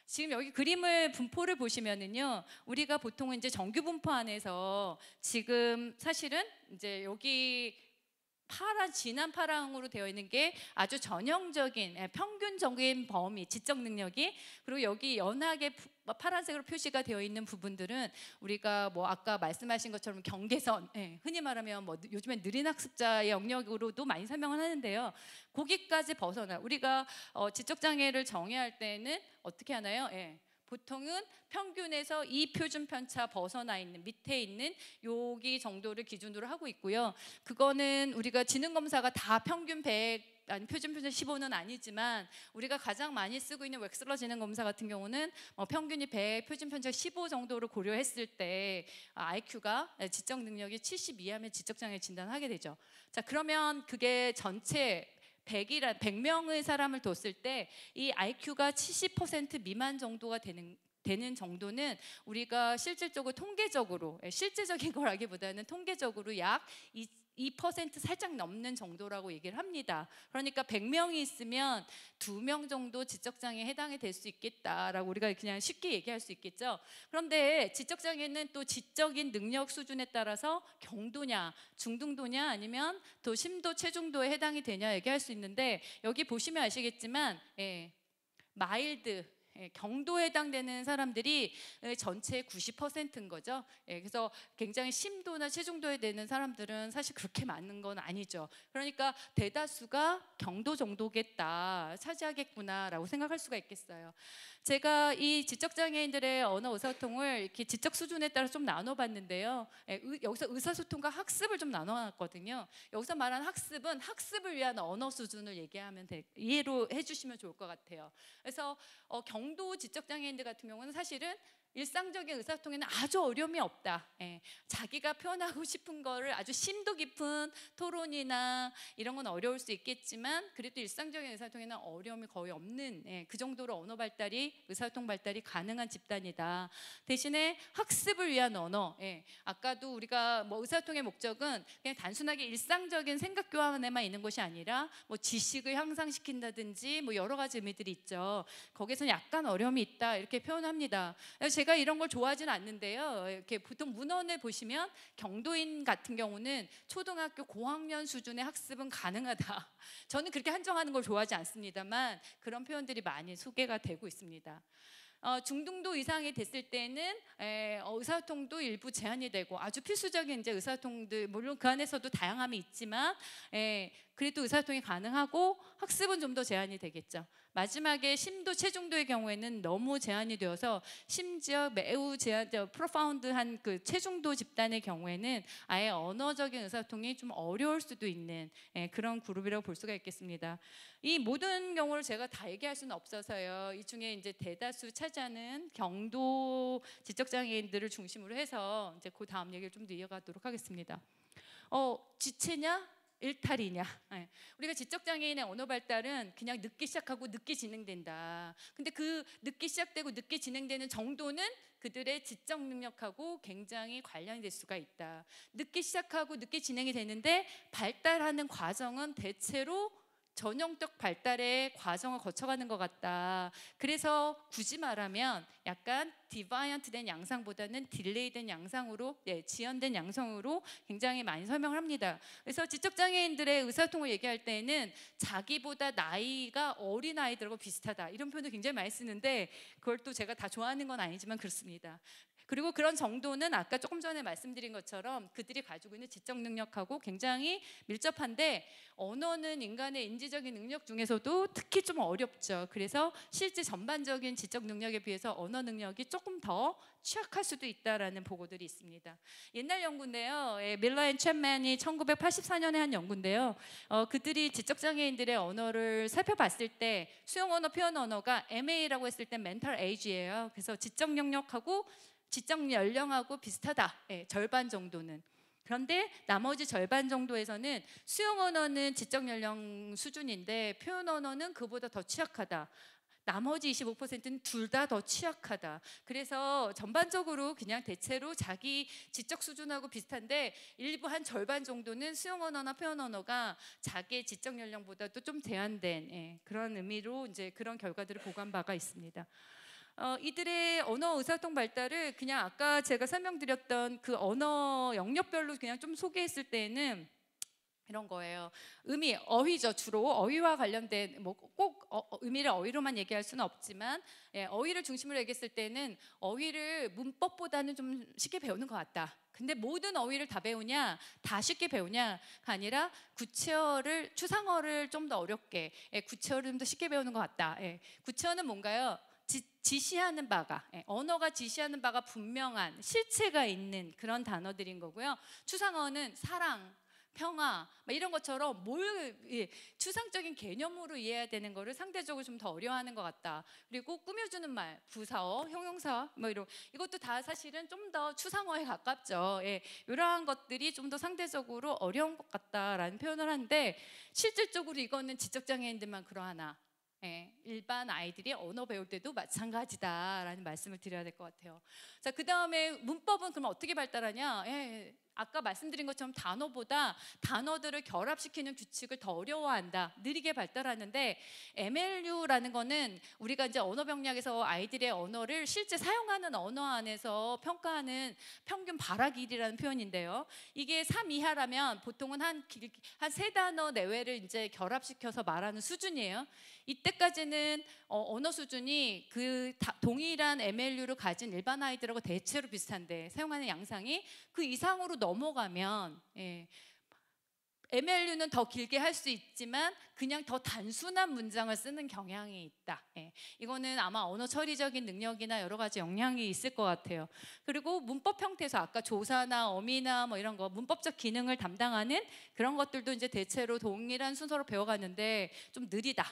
지금 여기 그림을 분포를 보시면은요, 우리가 보통은 이제 정규 분포 안에서 지금 사실은 이제 여기 진한 파랑으로 되어 있는 게 아주 전형적인 평균적인 범위, 지적 능력이, 그리고 여기 연하게 파란색으로 표시가 되어 있는 부분들은 우리가 뭐 아까 말씀하신 것처럼 경계선, 흔히 말하면 뭐 요즘엔 느린 학습자의 영역으로도 많이 설명을 하는데요. 거기까지 벗어나 우리가 지적 장애를 정의할 때는 어떻게 하나요? 보통은 평균에서 이 표준 편차 벗어나 있는 밑에 있는 여기 정도를 기준으로 하고 있고요. 그거는 우리가 지능 검사가 다 평균 100 아니 표준 편차 15는 아니지만, 우리가 가장 많이 쓰고 있는 웩슬러 지능 검사 같은 경우는 평균이 100, 표준 편차 15 정도를 고려했을 때 IQ가 지적 능력이 70 이하면 지적 장애 진단하게 되죠. 자, 그러면 그게 전체 100명의 사람을 뒀을 때 이 IQ가 70% 미만 정도가 되는 정도는 우리가 실질적으로 통계적으로, 실제적인 거라기보다는 통계적으로 약 2% 살짝 넘는 정도라고 얘기를 합니다. 그러니까 100명이 있으면 2명 정도 지적장애에 해당이 될 수 있겠다라고 우리가 그냥 쉽게 얘기할 수 있겠죠. 그런데 지적장애는 또 지적인 능력 수준에 따라서 경도냐, 중등도냐, 아니면 또 심도, 체중도에 해당이 되냐 얘기할 수 있는데, 여기 보시면 아시겠지만 마일드, 경도에 해당되는 사람들이 전체의 90%인 거죠. 그래서 굉장히 심도나 체중도에 되는 사람들은 사실 그렇게 많은 건 아니죠. 그러니까 대다수가 경도 정도겠다, 차지하겠구나라고 생각할 수가 있겠어요. 제가 이 지적장애인들의 언어 의사소통을 이렇게 지적 수준에 따라 좀 나눠봤는데요. 여기서 의사소통과 학습을 좀 나눠놨거든요. 여기서 말하는 학습은 학습을 위한 언어 수준을 얘기하면 이해로 해주시면 좋을 것 같아요. 그래서 경도 지적장애인들 같은 경우는 사실은 일상적인 의사소통에는 아주 어려움이 없다. 자기가 표현하고 싶은 거를 아주 심도 깊은 토론이나 이런 건 어려울 수 있겠지만, 그래도 일상적인 의사소통에는 어려움이 거의 없는 그 정도로 언어 발달이, 의사소통 발달이 가능한 집단이다. 대신에 학습을 위한 언어, 아까도 우리가 뭐 의사소통의 목적은 그냥 단순하게 일상적인 생각 교환에만 있는 것이 아니라 뭐 지식을 향상시킨다든지 뭐 여러 가지 의미들이 있죠. 거기서는 약간 어려움이 있다 이렇게 표현합니다. 제가 이런 걸 좋아하지는 않는데요. 이렇게 보통 문헌을 보시면 경도인 같은 경우는 초등학교 고학년 수준의 학습은 가능하다. 저는 그렇게 한정하는 걸 좋아하지 않습니다만 그런 표현들이 많이 소개가 되고 있습니다. 중등도 이상이 됐을 때는 의사소통도 일부 제한이 되고, 아주 필수적인 이제 의사소통들, 물론 그 안에서도 다양함이 있지만 그래도 의사소통이 가능하고, 학습은 좀 더 제한이 되겠죠. 마지막에 심도, 체중도의 경우에는 너무 제한이 되어서 심지어 매우 프로파운드한 그 체중도 집단의 경우에는 아예 언어적인 의사소통이 좀 어려울 수도 있는 그런 그룹이라고 볼 수가 있겠습니다. 이 모든 경우를 제가 다 얘기할 수는 없어서요. 이 중에 이제 대다수 차지하는 경도 지적장애인들을 중심으로 해서 이제 그 다음 얘기를 좀 더 이어가도록 하겠습니다. 지체냐? 일탈이냐? 예. 우리가 지적장애인의 언어 발달은 그냥 늦게 시작하고 늦게 진행된다. 근데 그 늦게 시작되고 늦게 진행되는 정도는 그들의 지적 능력하고 굉장히 관련이 될 수가 있다. 늦게 시작하고 늦게 진행이 되는데 발달하는 과정은 대체로 전형적 발달의 과정을 거쳐가는 것 같다. 그래서 굳이 말하면 약간 디바이언트된 양상보다는 딜레이된 양상으로, 지연된 양상으로 굉장히 많이 설명을 합니다. 그래서 지적장애인들의 의사소통을 얘기할 때는 자기보다 나이가 어린 아이들하고 비슷하다, 이런 표현도 굉장히 많이 쓰는데 그걸 또 제가 다 좋아하는 건 아니지만 그렇습니다. 그리고 그런 정도는 아까 조금 전에 말씀드린 것처럼 그들이 가지고 있는 지적 능력하고 굉장히 밀접한데, 언어는 인간의 인지적인 능력 중에서도 특히 좀 어렵죠. 그래서 실제 전반적인 지적 능력에 비해서 언어 능력이 조금 더 취약할 수도 있다라는 보고들이 있습니다. 옛날 연구인데요. 밀러 앤 챗맨이 1984년에 한 연구인데요. 그들이 지적장애인들의 언어를 살펴봤을 때 수용 언어, 표현 언어가 MA라고 했을 때 멘탈 에이지예요. 그래서 지적 능력하고 지적 연령하고 비슷하다. 절반 정도는. 그런데 나머지 절반 정도에서는 수용 언어는 지적 연령 수준인데 표현 언어는 그보다 더 취약하다. 나머지 25%는 둘 다 더 취약하다. 그래서 전반적으로 그냥 대체로 자기 지적 수준하고 비슷한데 일부 한 절반 정도는 수용 언어나 표현 언어가 자기의 지적 연령보다도 좀 제한된 그런 의미로 이제 그런 결과들을 보고한 바가 있습니다. 이들의 언어 의사소통 발달을 그냥 아까 제가 설명드렸던 그 언어 영역별로 그냥 좀 소개했을 때는 이런 거예요. 의미, 어휘죠. 주로 어휘와 관련된 꼭 의미를 어휘로만 얘기할 수는 없지만 어휘를 중심으로 얘기했을 때는 어휘를 문법보다는 좀 쉽게 배우는 것 같다. 근데 모든 어휘를 다 배우냐, 다 쉽게 배우냐가 아니라 구체어를, 추상어를 좀 더 어렵게, 구체어를 좀 더 쉽게 배우는 것 같다. 구체어는 뭔가요? 지시하는 바가, 언어가 지시하는 바가 분명한 실체가 있는 그런 단어들인 거고요. 추상어는 사랑, 평화 이런 것처럼 추상적인 개념으로 이해해야 되는 거를 상대적으로 좀 더 어려워하는 것 같다. 그리고 꾸며주는 말, 부사어, 형용사 이것도 다 사실은 좀 더 추상어에 가깝죠. 이러한 것들이 좀 더 상대적으로 어려운 것 같다라는 표현을 하는데, 실질적으로 이거는 지적장애인들만 그러하나 일반 아이들이 언어 배울 때도 마찬가지다라는 말씀을 드려야 될 것 같아요. 자, 그 다음에 문법은 그럼 어떻게 발달하냐? 아까 말씀드린 것처럼 단어보다 단어들을 결합시키는 규칙을 더 어려워한다, 느리게 발달하는데, MLU라는 거는 우리가 이제 언어 병력에서 아이들의 언어를 실제 사용하는 언어 안에서 평가하는 평균 발화 길이라는 표현인데요. 이게 3 이하라면 보통은 한 3단어 내외를 이제 결합시켜서 말하는 수준이에요. 이때까지는 언어 수준이 그 동일한 MLU를 가진 일반 아이들하고 대체로 비슷한데, 사용하는 양상이 그 이상으로 넘어가면 MLU는 더 길게 할 수 있지만 그냥 더 단순한 문장을 쓰는 경향이 있다. 이거는 아마 언어 처리적인 능력이나 여러 가지 영향이 있을 것 같아요. 그리고 문법 형태에서 아까 조사나 어미나 이런 거 문법적 기능을 담당하는 그런 것들도 이제 대체로 동일한 순서로 배워가는데 좀 느리다.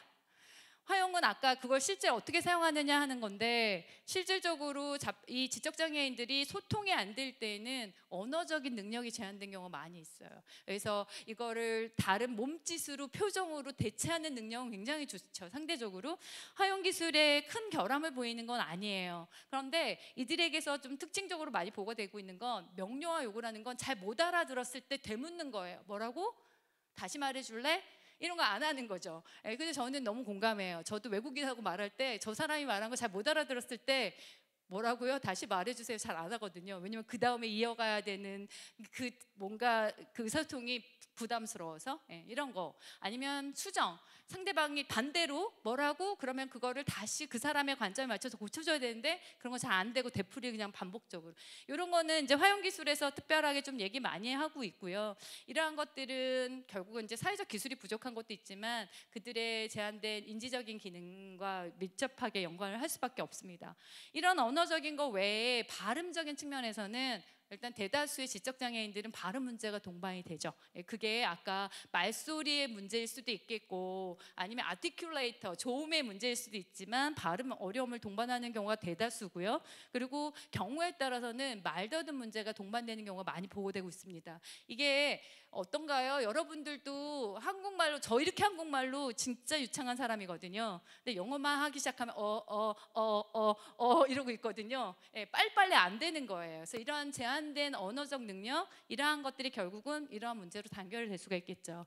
화용은 아까 그걸 실제 어떻게 사용하느냐 하는 건데, 실질적으로 이 지적장애인들이 소통이 안 될 때는 언어적인 능력이 제한된 경우가 많이 있어요. 그래서 이거를 다른 몸짓으로, 표정으로 대체하는 능력은 굉장히 좋죠. 상대적으로 화용 기술에 큰 결함을 보이는 건 아니에요. 그런데 이들에게서 좀 특징적으로 많이 보고되고 있는 건, 명료와 요구라는 건 잘 못 알아들었을 때 되묻는 거예요. 뭐라고? 다시 말해줄래? 이런 거 안 하는 거죠. 근데 저는 너무 공감해요. 저도 외국인하고 말할 때 저 사람이 말한 거 잘 못 알아들었을 때 뭐라고요? 다시 말해주세요. 잘 안 하거든요. 왜냐면 그 다음에 이어가야 되는 그 뭔가 그 의사소통이 부담스러워서 이런 거. 아니면 수정, 상대방이 반대로 뭐라고 그러면 그거를 다시 그 사람의 관점에 맞춰서 고쳐줘야 되는데 그런 거 잘 안 되고 되풀이 그냥 반복적으로. 이런 거는 이제 화용 기술에서 특별하게 좀 얘기 많이 하고 있고요. 이러한 것들은 결국은 이제 사회적 기술이 부족한 것도 있지만 그들의 제한된 인지적인 기능과 밀접하게 연관을 할 수밖에 없습니다. 이런 언어적인 거 외에 발음적인 측면에서는 일단 대다수의 지적 장애인들은 발음 문제가 동반이 되죠. 그게 아까 말소리의 문제일 수도 있겠고 아니면 아티큘레이터 조음의 문제일 수도 있지만 발음 어려움을 동반하는 경우가 대다수고요. 그리고 경우에 따라서는 말더듬 문제가 동반되는 경우가 많이 보고되고 있습니다. 이게 어떤가요? 여러분들도 한국말로 저 이렇게 한국말로 진짜 유창한 사람이거든요. 근데 영어만 하기 시작하면 이러고 있거든요. 빨리빨리 안 되는 거예요. 그래서 이러한 제한된 언어적 능력, 이러한 것들이 결국은 이러한 문제로 단결될 수가 있겠죠.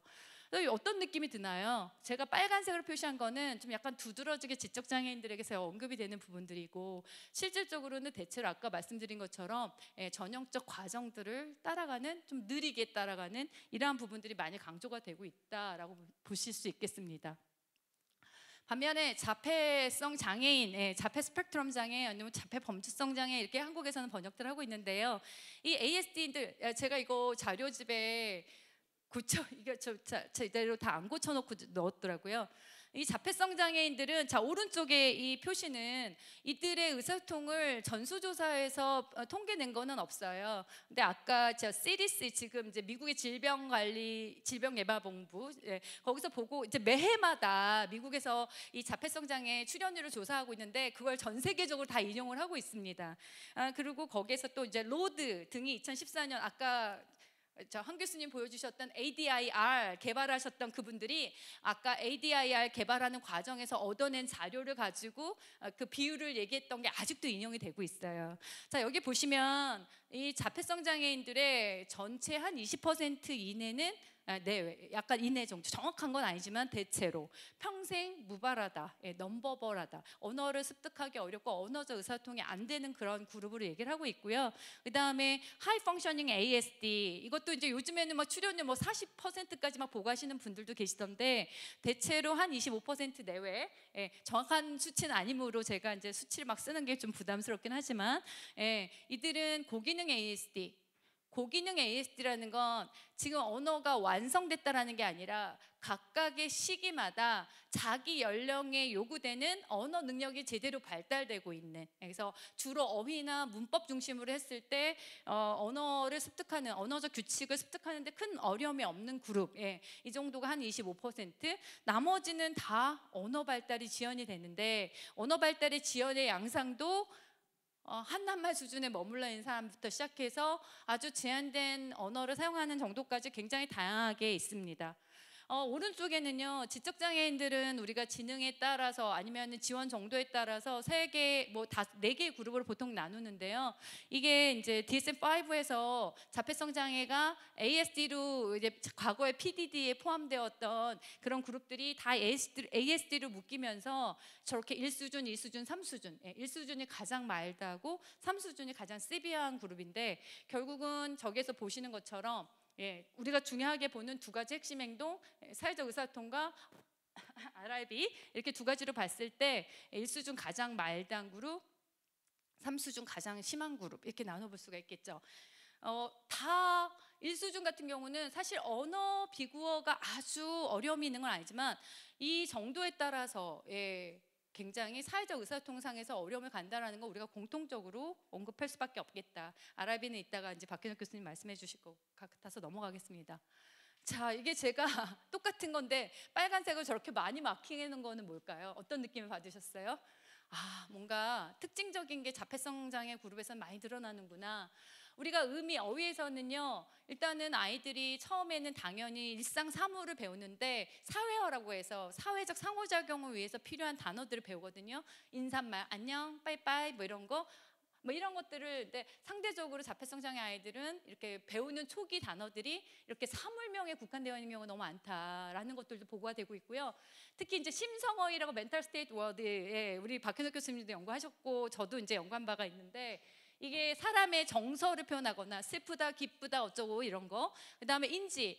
어떤 느낌이 드나요? 제가 빨간색으로 표시한 거는 좀 약간 두드러지게 지적장애인들에게서 언급이 되는 부분들이고 실질적으로는 대체로 아까 말씀드린 것처럼 전형적 과정들을 따라가는 좀 느리게 따라가는 이러한 부분들이 많이 강조가 되고 있다라고 보실 수 있겠습니다. 반면에 자폐성 장애인, 자폐 스펙트럼 장애 아니면 자폐 범주성 장애 이렇게 한국에서는 번역들 하고 있는데요. 이 ASD인들 제가 이거 자료집에 이게 제대로 다 안 고쳐놓고 넣었더라고요. 이 자폐성 장애인들은 오른쪽에 이 표시는 이들의 의사소통을 전수조사에서 통계낸 거는 없어요. 근데 아까 CDC 지금 이제 미국의 질병예방본부 거기서 보고 이제 매해마다 미국에서 이 자폐성 장애 출연율을 조사하고 있는데 그걸 전 세계적으로 다 인용을 하고 있습니다. 그리고 거기에서 또 이제 로드 등이 2014년 아까 한 교수님 보여주셨던 ADIR 개발하셨던 그분들이 아까 ADIR 개발하는 과정에서 얻어낸 자료를 가지고 그 비율을 얘기했던 게 아직도 인용이 되고 있어요. 자, 여기 보시면 이 자폐성 장애인들의 전체 한 20% 이내는 약간 이내 정도, 정확한 건 아니지만 대체로 평생 무발하다, 넘버벌하다, 언어를 습득하기 어렵고 언어적 의사소통이 안 되는 그런 그룹으로 얘기를 하고 있고요. 그 다음에 하이 펑셔닝 ASD, 이것도 이제 요즘에는 막 출연율 40%까지 막 보고하시는 분들도 계시던데 대체로 한 25% 내외, 정확한 수치는 아니므로 제가 이제 수치를 막 쓰는 게 좀 부담스럽긴 하지만 이들은 고기능 ASD, 고기능 ASD라는 건 지금 언어가 완성됐다라는 게 아니라 각각의 시기마다 자기 연령에 요구되는 언어 능력이 제대로 발달되고 있는, 그래서 주로 어휘나 문법 중심으로 했을 때 언어를 습득하는, 언어적 규칙을 습득하는 데 큰 어려움이 없는 그룹, 이 정도가 한 25%, 나머지는 다 언어 발달이 지연이 되는데 언어 발달의 지연의 양상도 한낱말 수준에 머물러 있는 사람부터 시작해서 아주 제한된 언어를 사용하는 정도까지 굉장히 다양하게 있습니다. 오른쪽에는요, 지적장애인들은 우리가 지능에 따라서 아니면 지원 정도에 따라서 4개의 그룹으로 보통 나누는데요. 이게 이제 DSM-5에서 자폐성 장애가 ASD로 이제 과거에 PDD에 포함되었던 그런 그룹들이 다 ASD로 묶이면서 저렇게 1수준, 2수준, 3수준, 1수준이 가장 마일드하고 3수준이 가장 시비어한 그룹인데 결국은 저기에서 보시는 것처럼 우리가 중요하게 보는 두 가지 핵심 행동, 사회적 의사소통과 RIB 이렇게 두 가지로 봤을 때 1수준 가장 마일드한 그룹, 3수준 가장 심한 그룹 이렇게 나눠볼 수가 있겠죠. 다 1수준 같은 경우는 사실 언어 비구어가 아주 어려움이 있는 건 아니지만 이 정도에 따라서 굉장히 사회적 의사소통상에서 어려움을 간다라는 거 우리가 공통적으로 언급할 수밖에 없겠다. RIB는 이따가 이제 박현욱 교수님 말씀해 주실 것 같아서 넘어가겠습니다. 자, 이게 제가 똑같은 건데 빨간색을 저렇게 많이 마킹해놓은 거는 뭘까요? 어떤 느낌을 받으셨어요? 뭔가 특징적인 게 자폐성 장애 그룹에서는 많이 드러나는구나. 우리가 어휘에서는요, 일단은 아이들이 처음에는 당연히 일상 사무를 배우는데 사회어라고 해서 사회적 상호작용을 위해서 필요한 단어들을 배우거든요. 인사말, 안녕, 빠이빠이 이런 거. 이런 것들을 근데 상대적으로 자폐성 장애 아이들은 이렇게 배우는 초기 단어들이 이렇게 사물명에 국한되어 있는 경우가 너무 많다라는 것들도 보고가 되고 있고요. 특히 이제 심성어휘라고 멘탈 스테이트 워드에 우리 박현석 교수님도 연구하셨고 저도 이제 연구한 바가 있는데 이게 사람의 정서를 표현하거나 슬프다, 기쁘다, 어쩌고 이런 거. 그다음에 인지,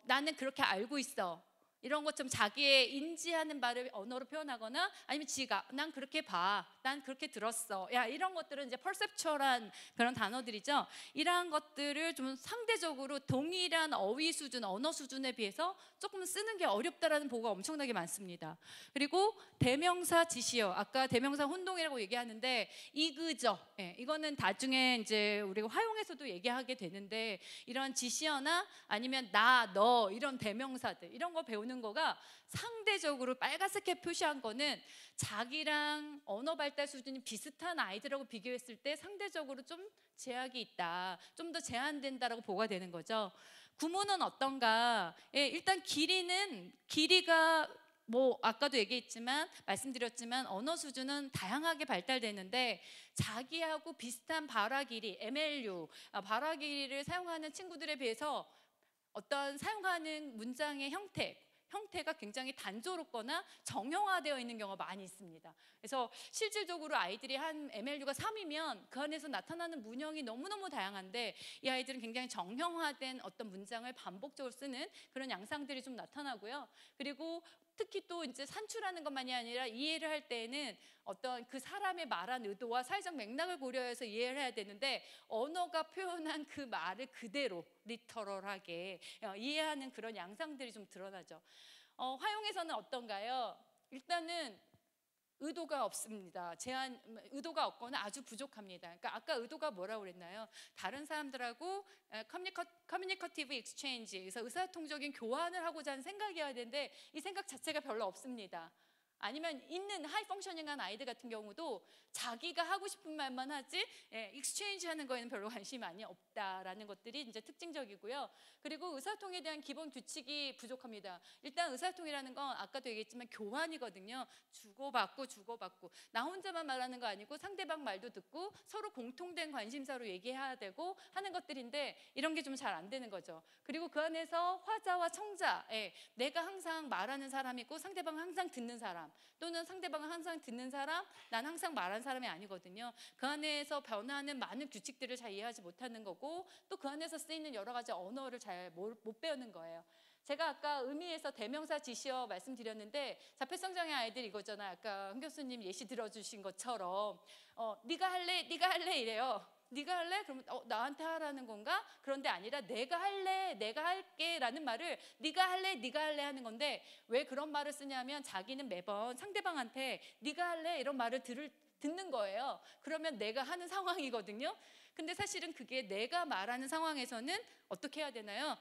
나는 그렇게 알고 있어. 이런 것처럼 자기의 인지하는 바를 언어로 표현하거나 아니면 지각, 난 그렇게 봐, 난 그렇게 들었어. 야, 이런 것들은 이제 perceptual한 그런 단어들이죠. 이러한 것들을 좀 상대적으로 동일한 어휘 수준, 언어 수준에 비해서 조금 쓰는 게 어렵다라는 보고가 엄청나게 많습니다. 그리고 대명사 지시어, 아까 대명사 혼동이라고 얘기하는데 이그저, 이거는 나중에 이제 우리가 화용에서도 얘기하게 되는데 이런 지시어나 아니면 나, 너 이런 대명사들 이런 거 배우는 거가 상대적으로 빨갛게 표시한 거는 자기랑 언어 발달 수준이 비슷한 아이들하고 비교했을 때 상대적으로 좀 제약이 있다, 좀 더 제한된다라고 보가 되는 거죠. 구문은 어떤가? 일단 길이가 뭐 아까도 얘기했지만 말씀드렸지만 언어 수준은 다양하게 발달되는데 자기하고 비슷한 발화 길이 MLU 발화 길이를 사용하는 친구들에 비해서 어떤 사용하는 문장의 형태가 굉장히 단조롭거나 정형화되어 있는 경우가 많이 있습니다. 그래서 실질적으로 아이들이 한 MLU가 3이면 그 안에서 나타나는 문형이 너무너무 다양한데 이 아이들은 굉장히 정형화된 어떤 문장을 반복적으로 쓰는 그런 양상들이 좀 나타나고요. 그리고 특히 또 이제 산출하는 것만이 아니라 이해를 할 때에는 어떤 그 사람의 말한 의도와 사회적 맥락을 고려해서 이해를 해야 되는데 언어가 표현한 그 말을 그대로 리터럴하게 이해하는 그런 양상들이 좀 드러나죠. 화용에서는 어떤가요? 일단은 의도가 없습니다. 의도가 없거나 아주 부족합니다. 그러니까 아까 의도가 뭐라고 그랬나요? 다른 사람들하고 커뮤니커티브 익스체인지, 그래서 의사통적인 교환을 하고자 하는 생각이어야 되는데 이 생각 자체가 별로 없습니다. 아니면 있는 하이 펑셔닝한 아이들 같은 경우도 자기가 하고 싶은 말만 하지 익스체인지 하는 거에는 별로 관심이 많이 없다라는 것들이 이제 특징적이고요. 그리고 의사소통에 대한 기본 규칙이 부족합니다. 일단 의사소통이라는 건 아까도 얘기했지만 교환이거든요. 주고받고 나 혼자만 말하는 거 아니고 상대방 말도 듣고 서로 공통된 관심사로 얘기해야 되고 하는 것들인데 이런 게 좀 잘 안 되는 거죠. 그리고 그 안에서 화자와 청자, 내가 항상 말하는 사람이고 상대방은 항상 듣는 사람, 또는 상대방은 항상 듣는 사람, 난 항상 말하는 사람이 아니거든요. 그 안에서 변화하는 많은 규칙들을 잘 이해하지 못하는 거고 또 그 안에서 쓰이는 여러 가지 언어를 잘 못 배우는 거예요. 제가 아까 의미에서 대명사 지시어 말씀드렸는데 자폐성장애 아이들 이거잖아요. 아까 흥 교수님 예시 들어주신 것처럼 네가 할래 이래요. 네가 할래? 그러면 나한테 하라는 건가? 그런데 아니라 내가 할래, 내가 할게 라는 말을 네가 할래 하는 건데 왜 그런 말을 쓰냐면 자기는 매번 상대방한테 네가 할래 이런 말을 듣는 거예요. 그러면 내가 하는 상황이거든요. 근데 사실은 그게 내가 말하는 상황에서는 어떻게 해야 되나요?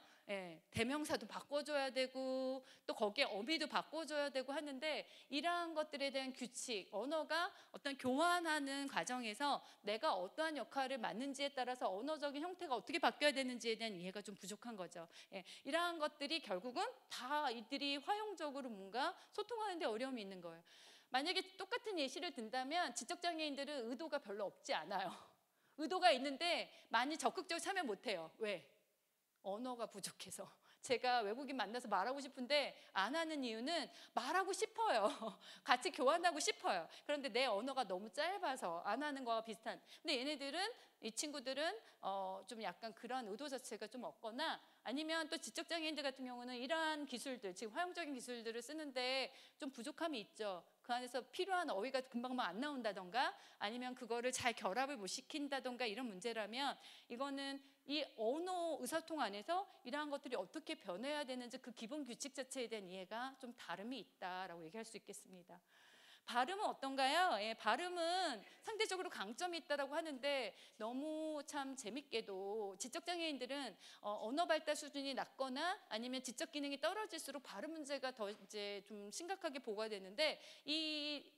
대명사도 바꿔줘야 되고 또 거기에 어미도 바꿔줘야 되고 하는데 이러한 것들에 대한 규칙, 언어가 어떤 교환하는 과정에서 내가 어떠한 역할을 맡는지에 따라서 언어적인 형태가 어떻게 바뀌어야 되는지에 대한 이해가 좀 부족한 거죠. 이러한 것들이 결국은 다 이들이 화용적으로 뭔가 소통하는 데 어려움이 있는 거예요. 만약에 똑같은 예시를 든다면 지적장애인들은 의도가 별로 없지 않아요. 의도가 있는데 많이 적극적으로 참여 못해요. 왜? 언어가 부족해서. 제가 외국인 만나서 말하고 싶은데 안 하는 이유는 말하고 싶어요. 같이 교환하고 싶어요. 그런데 내 언어가 너무 짧아서 안 하는 거와 비슷한. 근데 이 친구들은 좀 약간 그런 의도 자체가 좀 없거나 아니면 또 지적장애인들 같은 경우는 이러한 기술들, 지금 화용적인 기술들을 쓰는데 좀 부족함이 있죠. 그 안에서 필요한 어휘가 금방 안 나온다던가 아니면 그거를 잘 결합을 못 시킨다던가 이런 문제라면 이거는 이 언어 의사소통 안에서 이러한 것들이 어떻게 변해야 되는지 그 기본 규칙 자체에 대한 이해가 좀 다름이 있다라고 얘기할 수 있겠습니다. 발음은 어떤가요? 발음은 상대적으로 강점이 있다라고 하는데 너무 참 재밌게도 지적장애인들은 언어 발달 수준이 낮거나 아니면 지적 기능이 떨어질수록 발음 문제가 더 이제 좀 심각하게 보고가 되는데 이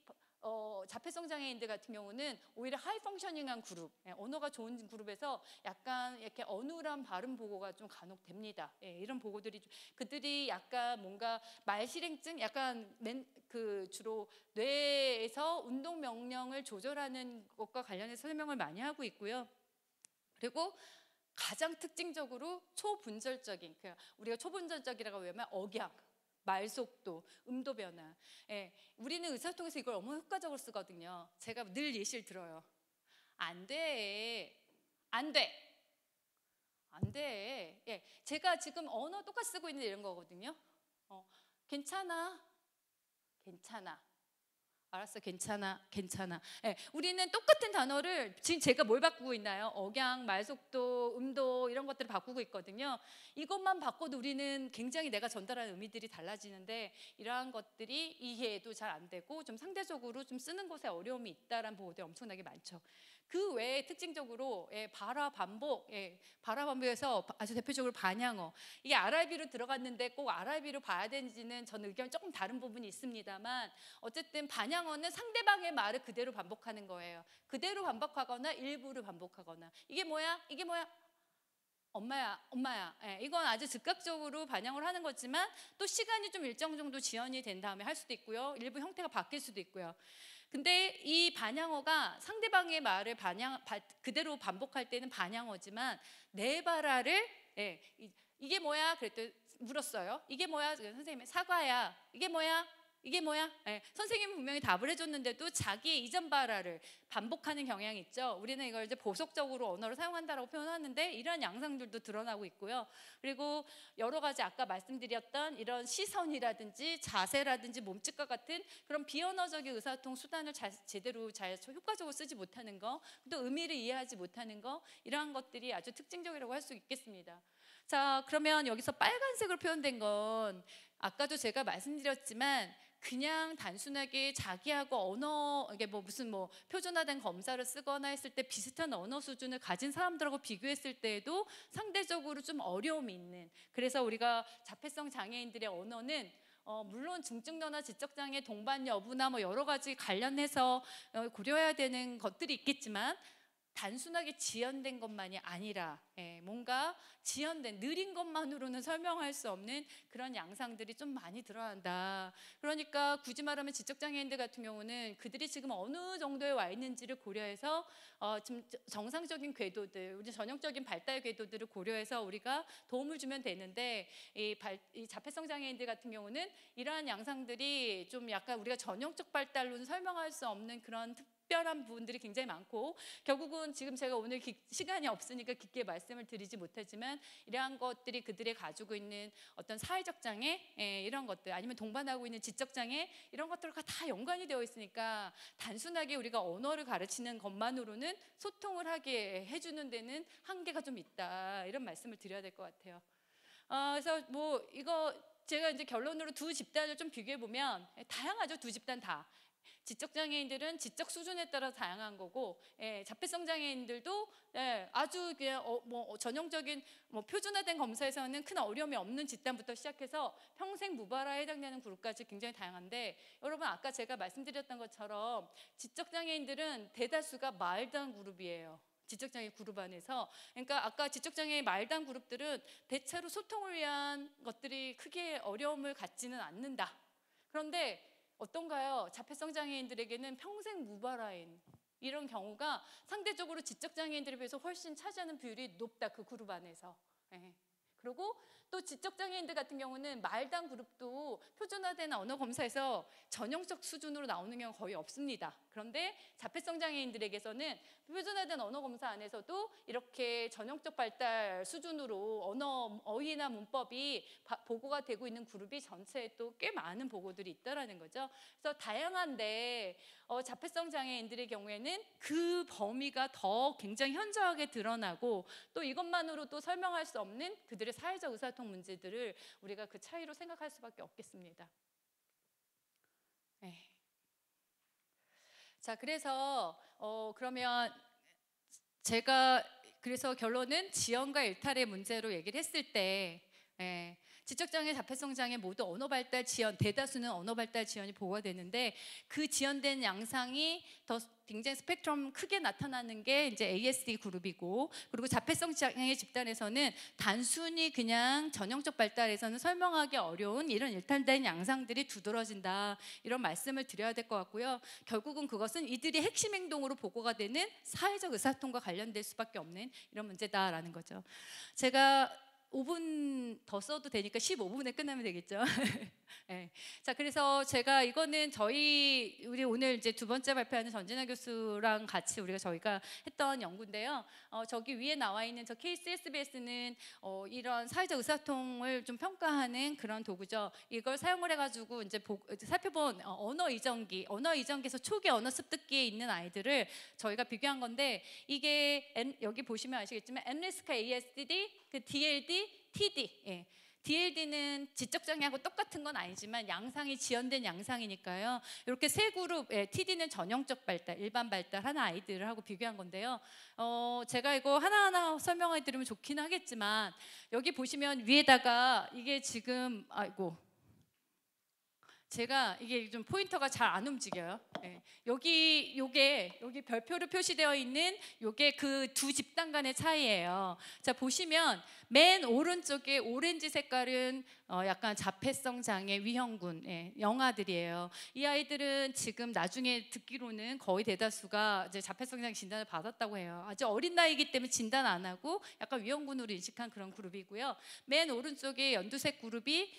자폐성 장애인들 같은 경우는 오히려 하이 펑셔닝한 그룹, 언어가 좋은 그룹에서 약간 이렇게 어눌한 발음 보고가 좀 간혹 됩니다. 이런 보고들이 그들이 약간 뭔가 말실행증, 약간 주로 뇌에서 운동 명령을 조절하는 것과 관련해서 설명을 많이 하고 있고요. 그리고 가장 특징적으로 초분절적인, 우리가 초분절적이라고 하면 억양, 말속도, 음도 변화. 우리는 의사소통에서 이걸 너무 효과적으로 쓰거든요. 제가 늘 예시를 들어요. 안 돼. 제가 지금 언어 똑같이 쓰고 있는 이런 거거든요. 괜찮아. 알았어, 괜찮아, 괜찮아. 예, 우리는 똑같은 단어를 지금 제가 뭘 바꾸고 있나요? 억양, 말속도, 음도 이런 것들을 바꾸고 있거든요. 이것만 바꿔도 우리는 굉장히 내가 전달하는 의미들이 달라지는데 이러한 것들이 이해도 잘 안 되고 좀 상대적으로 좀 쓰는 것에 어려움이 있다라는 보고들이 엄청나게 많죠. 그 외에 특징적으로 발화 반복, 발화 반복에서 아주 대표적으로 반향어. 이게 아라비로 들어갔는데 꼭 아라비로 봐야 되는지는 저는 의견이 조금 다른 부분이 있습니다만 어쨌든 반향어는 상대방의 말을 그대로 반복하는 거예요. 그대로 반복하거나 일부를 반복하거나. 이게 뭐야? 이게 뭐야? 엄마야, 엄마야. 이건 아주 즉각적으로 반영을 하는 거지만 또 시간이 좀 일정 정도 지연이 된 다음에 할 수도 있고요. 일부 형태가 바뀔 수도 있고요. 근데 이 반향어가 상대방의 말을 그대로 반복할 때는 반향어지만 내 발화를 이게 뭐야? 그랬더니 물었어요. 이게 뭐야? 선생님이 사과야. 이게 뭐야? 이게 뭐야? 선생님은 분명히 답을 해줬는데도 자기의 이전 발화를 반복하는 경향이 있죠. 우리는 이걸 이제 보속적으로 언어를 사용한다라고 표현하는데 이러한 양상들도 드러나고 있고요. 그리고 여러 가지 아까 말씀드렸던 이런 시선이라든지 자세라든지 몸짓과 같은 그런 비언어적인 의사소통 수단을 제대로 효과적으로 쓰지 못하는 거, 또 의미를 이해하지 못하는 거, 이러한 것들이 아주 특징적이라고 할 수 있겠습니다. 자, 그러면 여기서 빨간색으로 표현된 건 아까도 제가 말씀드렸지만 그냥 단순하게 자기하고 언어, 이게 무슨 표준화된 검사를 쓰거나 했을 때 비슷한 언어 수준을 가진 사람들하고 비교했을 때에도 상대적으로 좀 어려움이 있는, 그래서 우리가 자폐성 장애인들의 언어는 물론 중증도나 지적장애 동반 여부나 여러 가지 관련해서 고려해야 되는 것들이 있겠지만 단순하게 지연된 것만이 아니라 뭔가 지연된 느린 것만으로는 설명할 수 없는 그런 양상들이 좀 많이 드러난다. 그러니까 굳이 말하면 지적장애인들 같은 경우는 그들이 지금 어느 정도에 와 있는지를 고려해서 좀 정상적인 궤도들, 우리 전형적인 발달 궤도들을 고려해서 우리가 도움을 주면 되는데 이 자폐성 장애인들 같은 경우는 이러한 양상들이 좀 약간 우리가 전형적 발달로는 설명할 수 없는 그런 특별한 부분들이 굉장히 많고, 결국은 지금 제가 오늘 시간이 없으니까 깊게 말씀을 드리지 못하지만 이러한 것들이 그들이 가지고 있는 어떤 사회적 장애, 이런 것들, 아니면 동반하고 있는 지적 장애, 이런 것들과 다 연관이 되어 있으니까 단순하게 우리가 언어를 가르치는 것만으로는 소통을 하게 해주는 데는 한계가 좀 있다, 이런 말씀을 드려야 될 것 같아요. 그래서 이거 제가 이제 결론으로 두 집단을 좀 비교해 보면 다양하죠. 두 집단 다. 지적장애인들은 지적 수준에 따라 다양한 거고, 자폐성 장애인들도 아주 그냥 전형적인 표준화된 검사에서는 큰 어려움이 없는 집단부터 시작해서 평생 무발화에 해당되는 그룹까지 굉장히 다양한데, 여러분 아까 제가 말씀드렸던 것처럼 지적장애인들은 대다수가 마일드한 그룹이에요. 지적장애 그룹 안에서. 그러니까 아까 지적장애 마일드한 그룹들은 대체로 소통을 위한 것들이 크게 어려움을 갖지는 않는다. 그런데 어떤가요? 자폐성 장애인들에게는 평생 무발화인 이런 경우가 상대적으로 지적 장애인들에 비해서 훨씬 차지하는 비율이 높다, 그 그룹 안에서. 그리고 또 지적 장애인들 같은 경우는 마일드한 그룹도 표준화된 언어 검사에서 전형적 수준으로 나오는 경우가 거의 없습니다. 그런데 자폐성 장애인들에게서는 표준화된 언어 검사 안에서도 이렇게 전형적 발달 수준으로 어휘나 문법이 보고가 되고 있는 그룹이 전체에 또 꽤 많은 보고들이 있다라는 거죠. 그래서 다양한데 자폐성 장애인들의 경우에는 그 범위가 더 굉장히 현저하게 드러나고, 또 이것만으로도 설명할 수 없는 그들의 사회적 의사소통 문제들을 우리가 그 차이로 생각할 수밖에 없겠습니다. 자, 그래서 그러면 제가 그래서 결론은 지연과 일탈의 문제로 얘기를 했을 때 지적장애, 자폐성 장애 모두 언어 발달 지연, 대다수는 언어 발달 지연이 보고가 되는데, 그 지연된 양상이 더 굉장히 스펙트럼 크게 나타나는 게 이제 ASD 그룹이고, 그리고 자폐성 장애 집단에서는 단순히 그냥 전형적 발달에서는 설명하기 어려운 이런 일탈된 양상들이 두드러진다, 이런 말씀을 드려야 될 것 같고요. 결국은 그것은 이들이 핵심 행동으로 보고가 되는 사회적 의사소통과 관련될 수밖에 없는 이런 문제다라는 거죠. 제가 5분 더 써도 되니까 15분에 끝나면 되겠죠. 네. 자, 그래서 제가 이거는 우리 오늘 이제 두 번째 발표하는 전진아 교수랑 같이 저희가 했던 연구인데요. 저기 위에 나와 있는 저 KCSBS는 이런 사회적 의사소통을 좀 평가하는 그런 도구죠. 이걸 사용을 해가지고 이제 살펴본 언어 이전기에서 초기 언어 습득기에 있는 아이들을 저희가 비교한 건데, 이게 여기 보시면 아시겠지만 엠리스카 ASD, 그 DLD, TD. 예. DLD는 지적장애하고 똑같은 건 아니지만 양상이 지연된 양상이니까요. 이렇게 세 그룹, TD는 전형적 발달, 일반 발달하는 아이들하고 비교한 건데요. 제가 이거 하나하나 설명해 드리면 좋긴 하겠지만, 여기 보시면 위에다가 이게 지금 제가 이게 좀 포인터가 잘 안 움직여요. 네. 여기 별표로 표시되어 있는 요게 그 두 집단 간의 차이예요. 자, 보시면 맨 오른쪽에 오렌지 색깔은 약간 자폐성 장애 위험군 영아들이에요. 이 아이들은 지금 나중에 듣기로는 거의 대다수가 이제 자폐성 장애 진단을 받았다고 해요. 아주 어린 나이이기 때문에 진단 안 하고 약간 위험군으로 인식한 그런 그룹이고요. 맨 오른쪽에 연두색 그룹이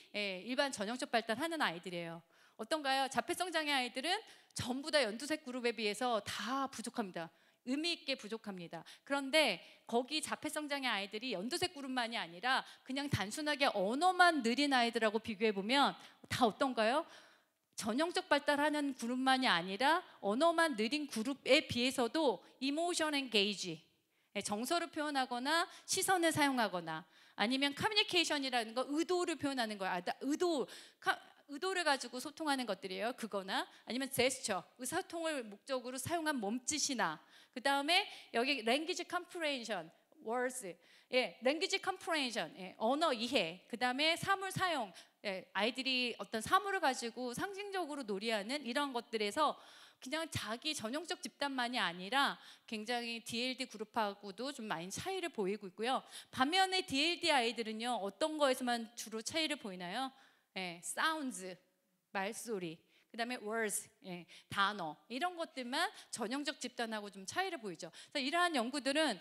일반 전형적 발달하는 아이들이에요. 어떤가요? 자폐성 장애 아이들은 전부 다 연두색 그룹에 비해서 다 부족합니다. 의미 있게 부족합니다. 그런데 거기 자폐성 장애 아이들이 연두색 그룹만이 아니라 그냥 단순하게 언어만 느린 아이들하고 비교해 보면 다 어떤가요? 전형적 발달하는 그룹만이 아니라 언어만 느린 그룹에 비해서도 이모션 엔게이지, 정서를 표현하거나 시선을 사용하거나 아니면 커뮤니케이션이라는 거, 의도를 표현하는 거야. 의도를 가지고 소통하는 것들이에요. 그거나 아니면 제스처, 의사소통을 목적으로 사용한 몸짓이나, 그 다음에 여기 language comprehension, words, language comprehension, 언어 이해, 그 다음에 사물 사용, 아이들이 어떤 사물을 가지고 상징적으로 놀이하는 이런 것들에서 그냥 자기 전형적 집단만이 아니라 굉장히 DLD 그룹하고도 좀 많이 차이를 보이고 있고요. 반면에 DLD 아이들은요, 어떤 거에서만 주로 차이를 보이나요? sounds, 말소리, 그 다음에 words, 단어, 이런 것들만 전형적 집단하고 좀 차이를 보이죠. 그래서 이러한 연구들은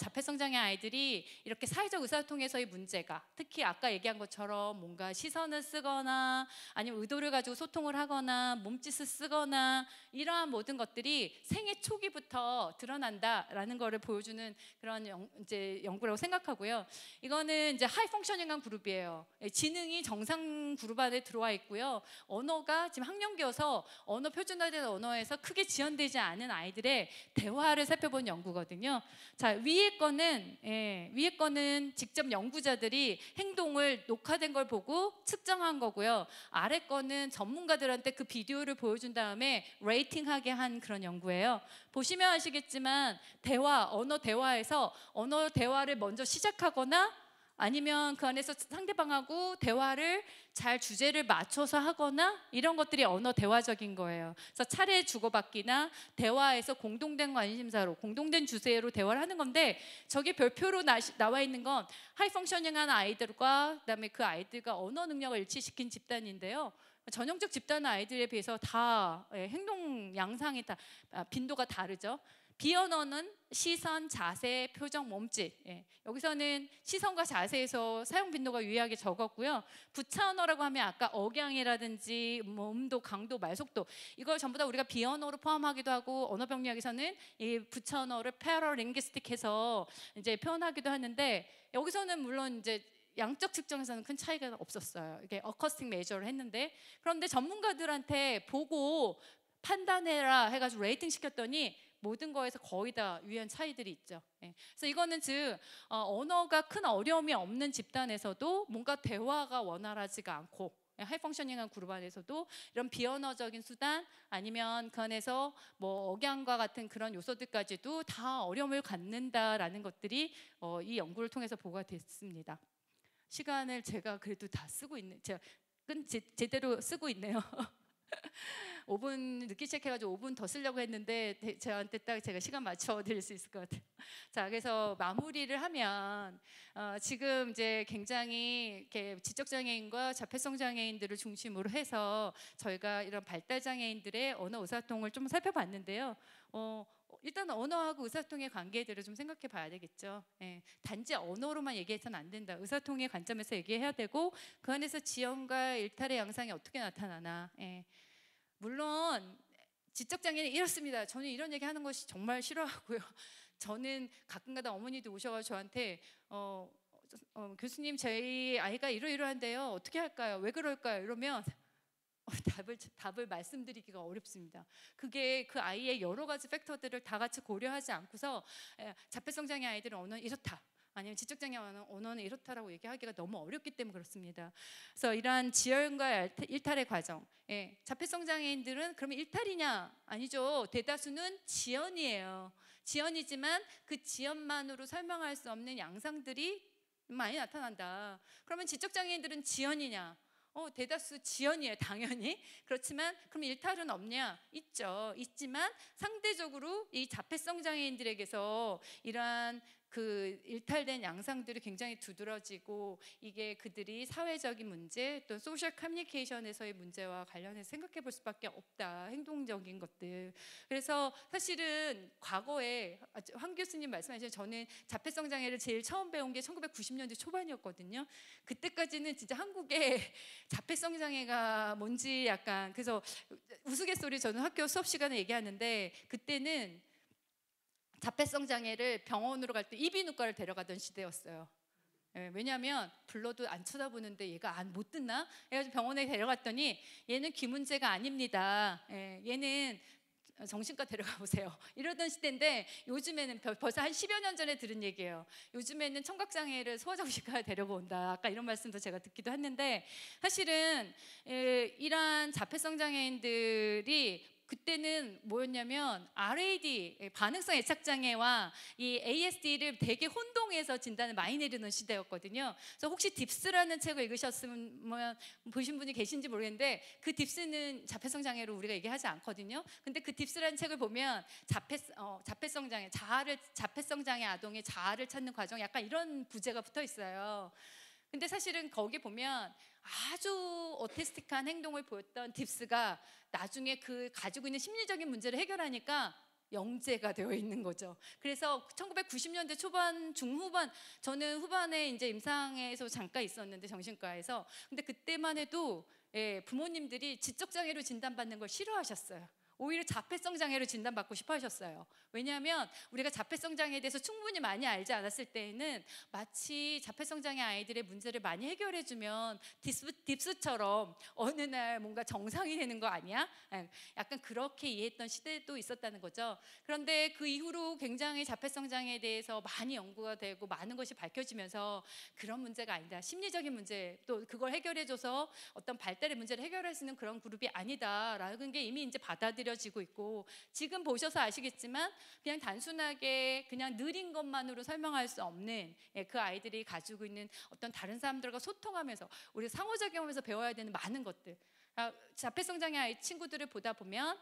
자폐성 장애 아이들이 이렇게 사회적 의사소통에서의 문제가, 특히 아까 얘기한 것처럼 뭔가 시선을 쓰거나 아니면 의도를 가지고 소통을 하거나 몸짓을 쓰거나 이러한 모든 것들이 생애 초기부터 드러난다라는 것을 보여주는 그런 이제 연구라고 생각하고요. 이거는 이제 하이 펑셔닝한 그룹이에요. 지능이 정상 그룹 안에 들어와 있고요. 언어가 지금 학령기여서 언어 표준화된 언어에서 크게 지연되지 않은 아이들의 대화를 살펴본 연구거든요. 자, 위에 거는 직접 연구자들이 행동을 녹화된 걸 보고 측정한 거고요. 아래 거는 전문가들한테 그 비디오를 보여준 다음에 레이팅하게 한 그런 연구예요. 보시면 아시겠지만 언어 대화에서 언어 대화를 먼저 시작하거나 아니면 그 안에서 상대방하고 대화를 잘 주제를 맞춰서 하거나 이런 것들이 언어 대화적인 거예요. 그래서 차례 주고받기나 대화에서 공동된 관심사로, 공동된 주제로 대화를 하는 건데, 저게 별표로 나와 있는 건 하이 펑셔닝한 아이들과 그다음에 그 아이들과 언어 능력을 일치시킨 집단인데요. 전형적 집단 아이들에 비해서 다 행동 양상이 다 빈도가 다르죠. 비언어는 시선, 자세, 표정, 몸짓. 여기서는 시선과 자세에서 사용 빈도가 유의하게 적었고요. 부차 언어라고 하면 아까 억양이라든지 음도, 강도, 말속도, 이걸 전부 다 우리가 비언어로 포함하기도 하고, 언어 병리학에서는 이 부차 언어를 패러링기스틱해서 이제 표현하기도 하는데, 여기서는 물론 이제 양적 측정에서는 큰 차이가 없었어요. 이게 어커스틱 메저를 했는데, 그런데 전문가들한테 보고 판단해라 해가지고 레이팅 시켰더니 모든 거에서 거의 다 유의한 차이들이 있죠. 그래서 이거는 즉 언어가 큰 어려움이 없는 집단에서도 뭔가 대화가 원활하지가 않고, 하이 펑셔닝한 그룹 안에서도 이런 비언어적인 수단 아니면 그 안에서 뭐 억양과 같은 그런 요소들까지도 다 어려움을 갖는다라는 것들이 이 연구를 통해서 보고가 됐습니다. 시간을 제가 그래도 다 쓰고 제가 제대로 쓰고 있네요. 5분 늦게 시작해가지고 5분 더 쓰려고 했는데 저한테 딱 제가 시간 맞춰 드릴 수 있을 것 같아요. 자, 그래서 마무리를 하면 지금 이제 굉장히 이렇게 지적장애인과 자폐성 장애인들을 중심으로 해서 저희가 이런 발달 장애인들의 언어 의사소통을 좀 살펴봤는데요. 일단 언어하고 의사소통의 관계들을 좀 생각해 봐야 되겠죠. 예, 단지 언어로만 얘기해서는 안 된다. 의사소통의 관점에서 얘기해야 되고 그 안에서 지연과 일탈의 양상이 어떻게 나타나나. 예. 물론 지적장애는 이렇습니다. 저는 이런 얘기 하는 것이 정말 싫어하고요. 저는 가끔가다 어머니도 오셔서 저한테 교수님 저희 아이가 이러이러한데요. 어떻게 할까요? 왜 그럴까요? 이러면 답을 말씀드리기가 어렵습니다. 그게 그 아이의 여러 가지 팩터들을 다 같이 고려하지 않고서 자폐성 장애 아이들은 언어는 이렇다. 아니면 지적장애 언어는 이렇다라고 얘기하기가 너무 어렵기 때문에 그렇습니다. 그래서 이러한 지연과 일탈의 과정. 자폐성 장애인들은 그러면 일탈이냐? 아니죠. 대다수는 지연이에요. 지연이지만 그 지연만으로 설명할 수 없는 양상들이 많이 나타난다. 그러면 지적장애인들은 지연이냐? 대다수 지연이에요, 당연히. 그렇지만 그럼 일탈은 없냐? 있죠. 있지만 상대적으로 이 자폐성 장애인들에게서 이러한 그 일탈된 양상들이 굉장히 두드러지고 이게 그들이 사회적인 문제 또 소셜 커뮤니케이션에서의 문제와 관련해서 생각해 볼 수밖에 없다. 행동적인 것들. 그래서 사실은 과거에 황 교수님 말씀하신 저는 자폐성 장애를 제일 처음 배운 게 1990년대 초반이었거든요. 그때까지는 진짜 한국에 자폐성 장애가 뭔지 약간 그래서 우스갯소리 저는 학교 수업 시간에 얘기하는데 그때는 자폐성 장애를 병원으로 갈 때 이비인후과를 데려가던 시대였어요. 왜냐하면 불러도 안 쳐다보는데 얘가 못 듣나? 해가지고 병원에 데려갔더니 얘는 귀 문제가 아닙니다. 얘는 정신과 데려가 보세요. 이러던 시대인데 요즘에는 벌써 한 10여 년 전에 들은 얘기예요. 요즘에는 청각장애를 소아정신과에 데려가 온다. 아까 이런 말씀도 제가 듣기도 했는데 사실은 이러한 자폐성 장애인들이 그때는 뭐였냐면 RAD 반응성 애착장애와 이 ASD를 되게 혼동해서 진단을 많이 내리는 시대였거든요. 그래서 혹시 딥스라는 책을 읽으셨으면 보신 분이 계신지 모르겠는데 그 딥스는 자폐성 장애로 우리가 얘기하지 않거든요. 근데 그 딥스라는 책을 보면 자폐성 장애, 자폐성 장애 아동의 자아를 찾는 과정 약간 이런 부제가 붙어 있어요. 근데 사실은 거기 보면 아주 오티스틱한 행동을 보였던 딥스가 나중에 그 가지고 있는 심리적인 문제를 해결하니까 영재가 되어 있는 거죠. 그래서 1990년대 초반, 중후반, 저는 후반에 이제 임상에서 잠깐 있었는데 정신과에서. 근데 그때만 해도 부모님들이 지적장애로 진단받는 걸 싫어하셨어요. 오히려 자폐성 장애로 진단받고 싶어 하셨어요. 왜냐하면 우리가 자폐성 장애에 대해서 충분히 많이 알지 않았을 때에는 마치 자폐성 장애 아이들의 문제를 많이 해결해주면 딥스처럼 어느 날 뭔가 정상이 되는 거 아니야? 약간 그렇게 이해했던 시대도 있었다는 거죠. 그런데 그 이후로 굉장히 자폐성 장애에 대해서 많이 연구가 되고 많은 것이 밝혀지면서 그런 문제가 아니다. 심리적인 문제 또 그걸 해결해줘서 어떤 발달의 문제를 해결할 수 있는 그런 그룹이 아니다라는 게 이미 이제 받아들여지고 있고 지금 보셔서 아시겠지만 그냥 단순하게 그냥 느린 것만으로 설명할 수 없는 그 아이들이 가지고 있는 어떤 다른 사람들과 소통하면서 우리 상호작용하면서 배워야 되는 많은 것들 자폐성 장애 아이 친구들을 보다 보면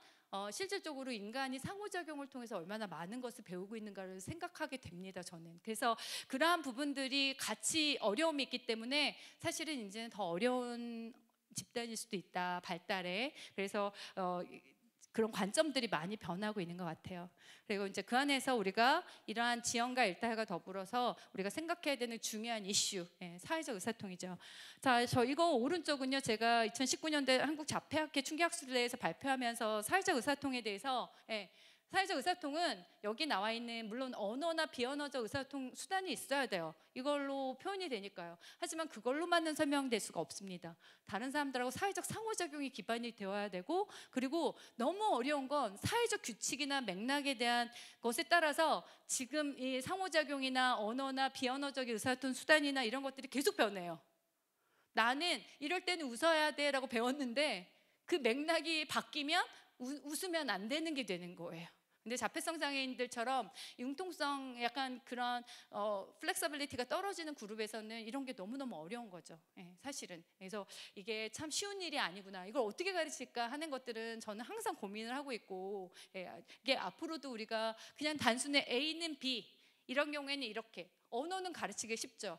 실질적으로 인간이 상호작용을 통해서 얼마나 많은 것을 배우고 있는가를 생각하게 됩니다. 저는 그래서 그러한 부분들이 같이 어려움이 있기 때문에 사실은 이제는 더 어려운 집단일 수도 있다 발달에. 그래서 그런 관점들이 많이 변하고 있는 것 같아요. 그리고 이제 그 안에서 우리가 이러한 지연과 일탈과 더불어서 우리가 생각해야 되는 중요한 이슈, 사회적 의사통이죠. 자, 저 이거 오른쪽은요, 제가 2019년대 한국 자폐학회 충기학술대회에서 발표하면서 사회적 의사통에 대해서 사회적 의사통은 여기 나와 있는 물론 언어나 비언어적 의사통 수단이 있어야 돼요. 이걸로 표현이 되니까요. 하지만 그걸로만은 설명될 수가 없습니다. 다른 사람들하고 사회적 상호작용이 기반이 되어야 되고 그리고 너무 어려운 건 사회적 규칙이나 맥락에 대한 것에 따라서 지금 이 상호작용이나 언어나 비언어적 의사소통 수단이나 이런 것들이 계속 변해요. 나는 이럴 때는 웃어야 돼 라고 배웠는데 그 맥락이 바뀌면 웃으면 안 되는 게 되는 거예요. 근데 자폐성 장애인들처럼 융통성 약간 그런 플렉서빌리티가 떨어지는 그룹에서는 이런 게 너무너무 어려운 거죠. 사실은. 그래서 이게 참 쉬운 일이 아니구나. 이걸 어떻게 가르칠까 하는 것들은 저는 항상 고민을 하고 있고 이게 앞으로도 우리가 그냥 단순히 A는 B 이런 경우에는 이렇게 언어는 가르치기 쉽죠.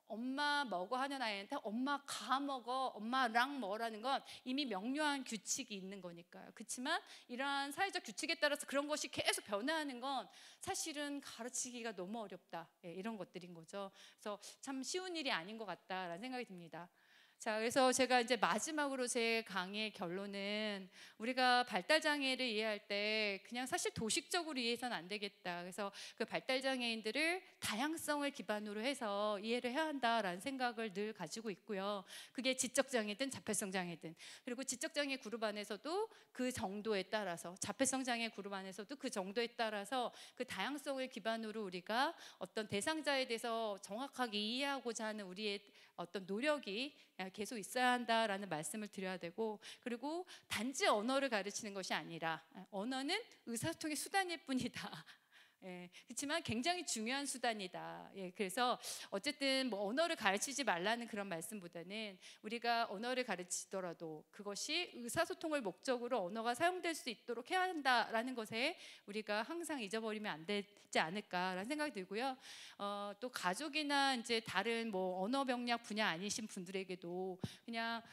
엄마 먹어 하는 아이한테 엄마 가 먹어, 엄마랑 먹으라는 건 이미 명료한 규칙이 있는 거니까요. 그렇지만 이러한 사회적 규칙에 따라서 그런 것이 계속 변화하는 건 사실은 가르치기가 너무 어렵다. 예, 이런 것들인 거죠. 그래서 참 쉬운 일이 아닌 것 같다라는 생각이 듭니다. 자, 그래서 제가 이제 마지막으로 제 강의의 결론은 우리가 발달 장애를 이해할 때 그냥 사실 도식적으로 이해해서는 안 되겠다. 그래서 그 발달 장애인들을 다양성을 기반으로 해서 이해를 해야 한다라는 생각을 늘 가지고 있고요. 그게 지적 장애든 자폐성 장애든, 그리고 지적 장애 그룹 안에서도 그 정도에 따라서, 자폐성 장애 그룹 안에서도 그 정도에 따라서 그 다양성을 기반으로 우리가 어떤 대상자에 대해서 정확하게 이해하고자 하는 우리의 어떤 노력이 계속 있어야 한다라는 말씀을 드려야 되고, 그리고 단지 언어를 가르치는 것이 아니라 언어는 의사소통의 수단일 뿐이다. 예, 그렇지만 굉장히 중요한 수단이다. 예, 그래서 어쨌든 뭐 언어를 가르치지 말라는 그런 말씀보다는 우리가 언어를 가르치더라도 그것이 의사소통을 목적으로 언어가 사용될 수 있도록 해야 한다라는 것에 우리가 항상 잊어버리면 안 되지 않을까라는 생각이 들고요. 또 가족이나 이제 다른 뭐 언어 병력 분야 아니신 분들에게도 그냥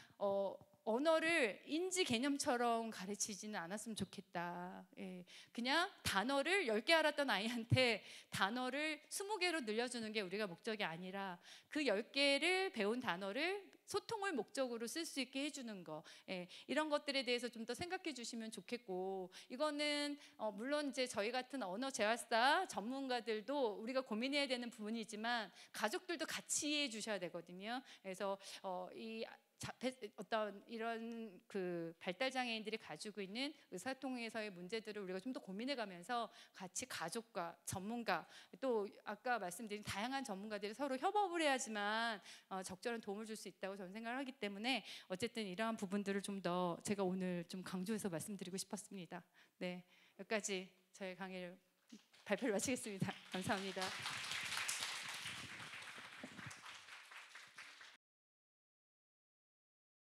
언어를 인지 개념처럼 가르치지는 않았으면 좋겠다. 예, 그냥 단어를 10개 알았던 아이한테 단어를 20개로 늘려주는 게 우리가 목적이 아니라 그 10개를 배운 단어를 소통을 목적으로 쓸 수 있게 해주는 거, 예, 이런 것들에 대해서 좀 더 생각해 주시면 좋겠고, 이거는 물론 이제 저희 같은 언어 재활사 전문가들도 우리가 고민해야 되는 부분이지만 가족들도 같이 이해해 주셔야 되거든요. 그래서 어떤 이런 그 발달 장애인들이 가지고 있는 의사소통에서의 문제들을 우리가 좀 더 고민해가면서 같이 가족과 전문가, 또 아까 말씀드린 다양한 전문가들이 서로 협업을 해야지만 적절한 도움을 줄 수 있다고 저는 생각을 하기 때문에 어쨌든 이러한 부분들을 좀 더 제가 오늘 좀 강조해서 말씀드리고 싶었습니다. 네, 여기까지 저의 강의를 발표를 마치겠습니다. 감사합니다.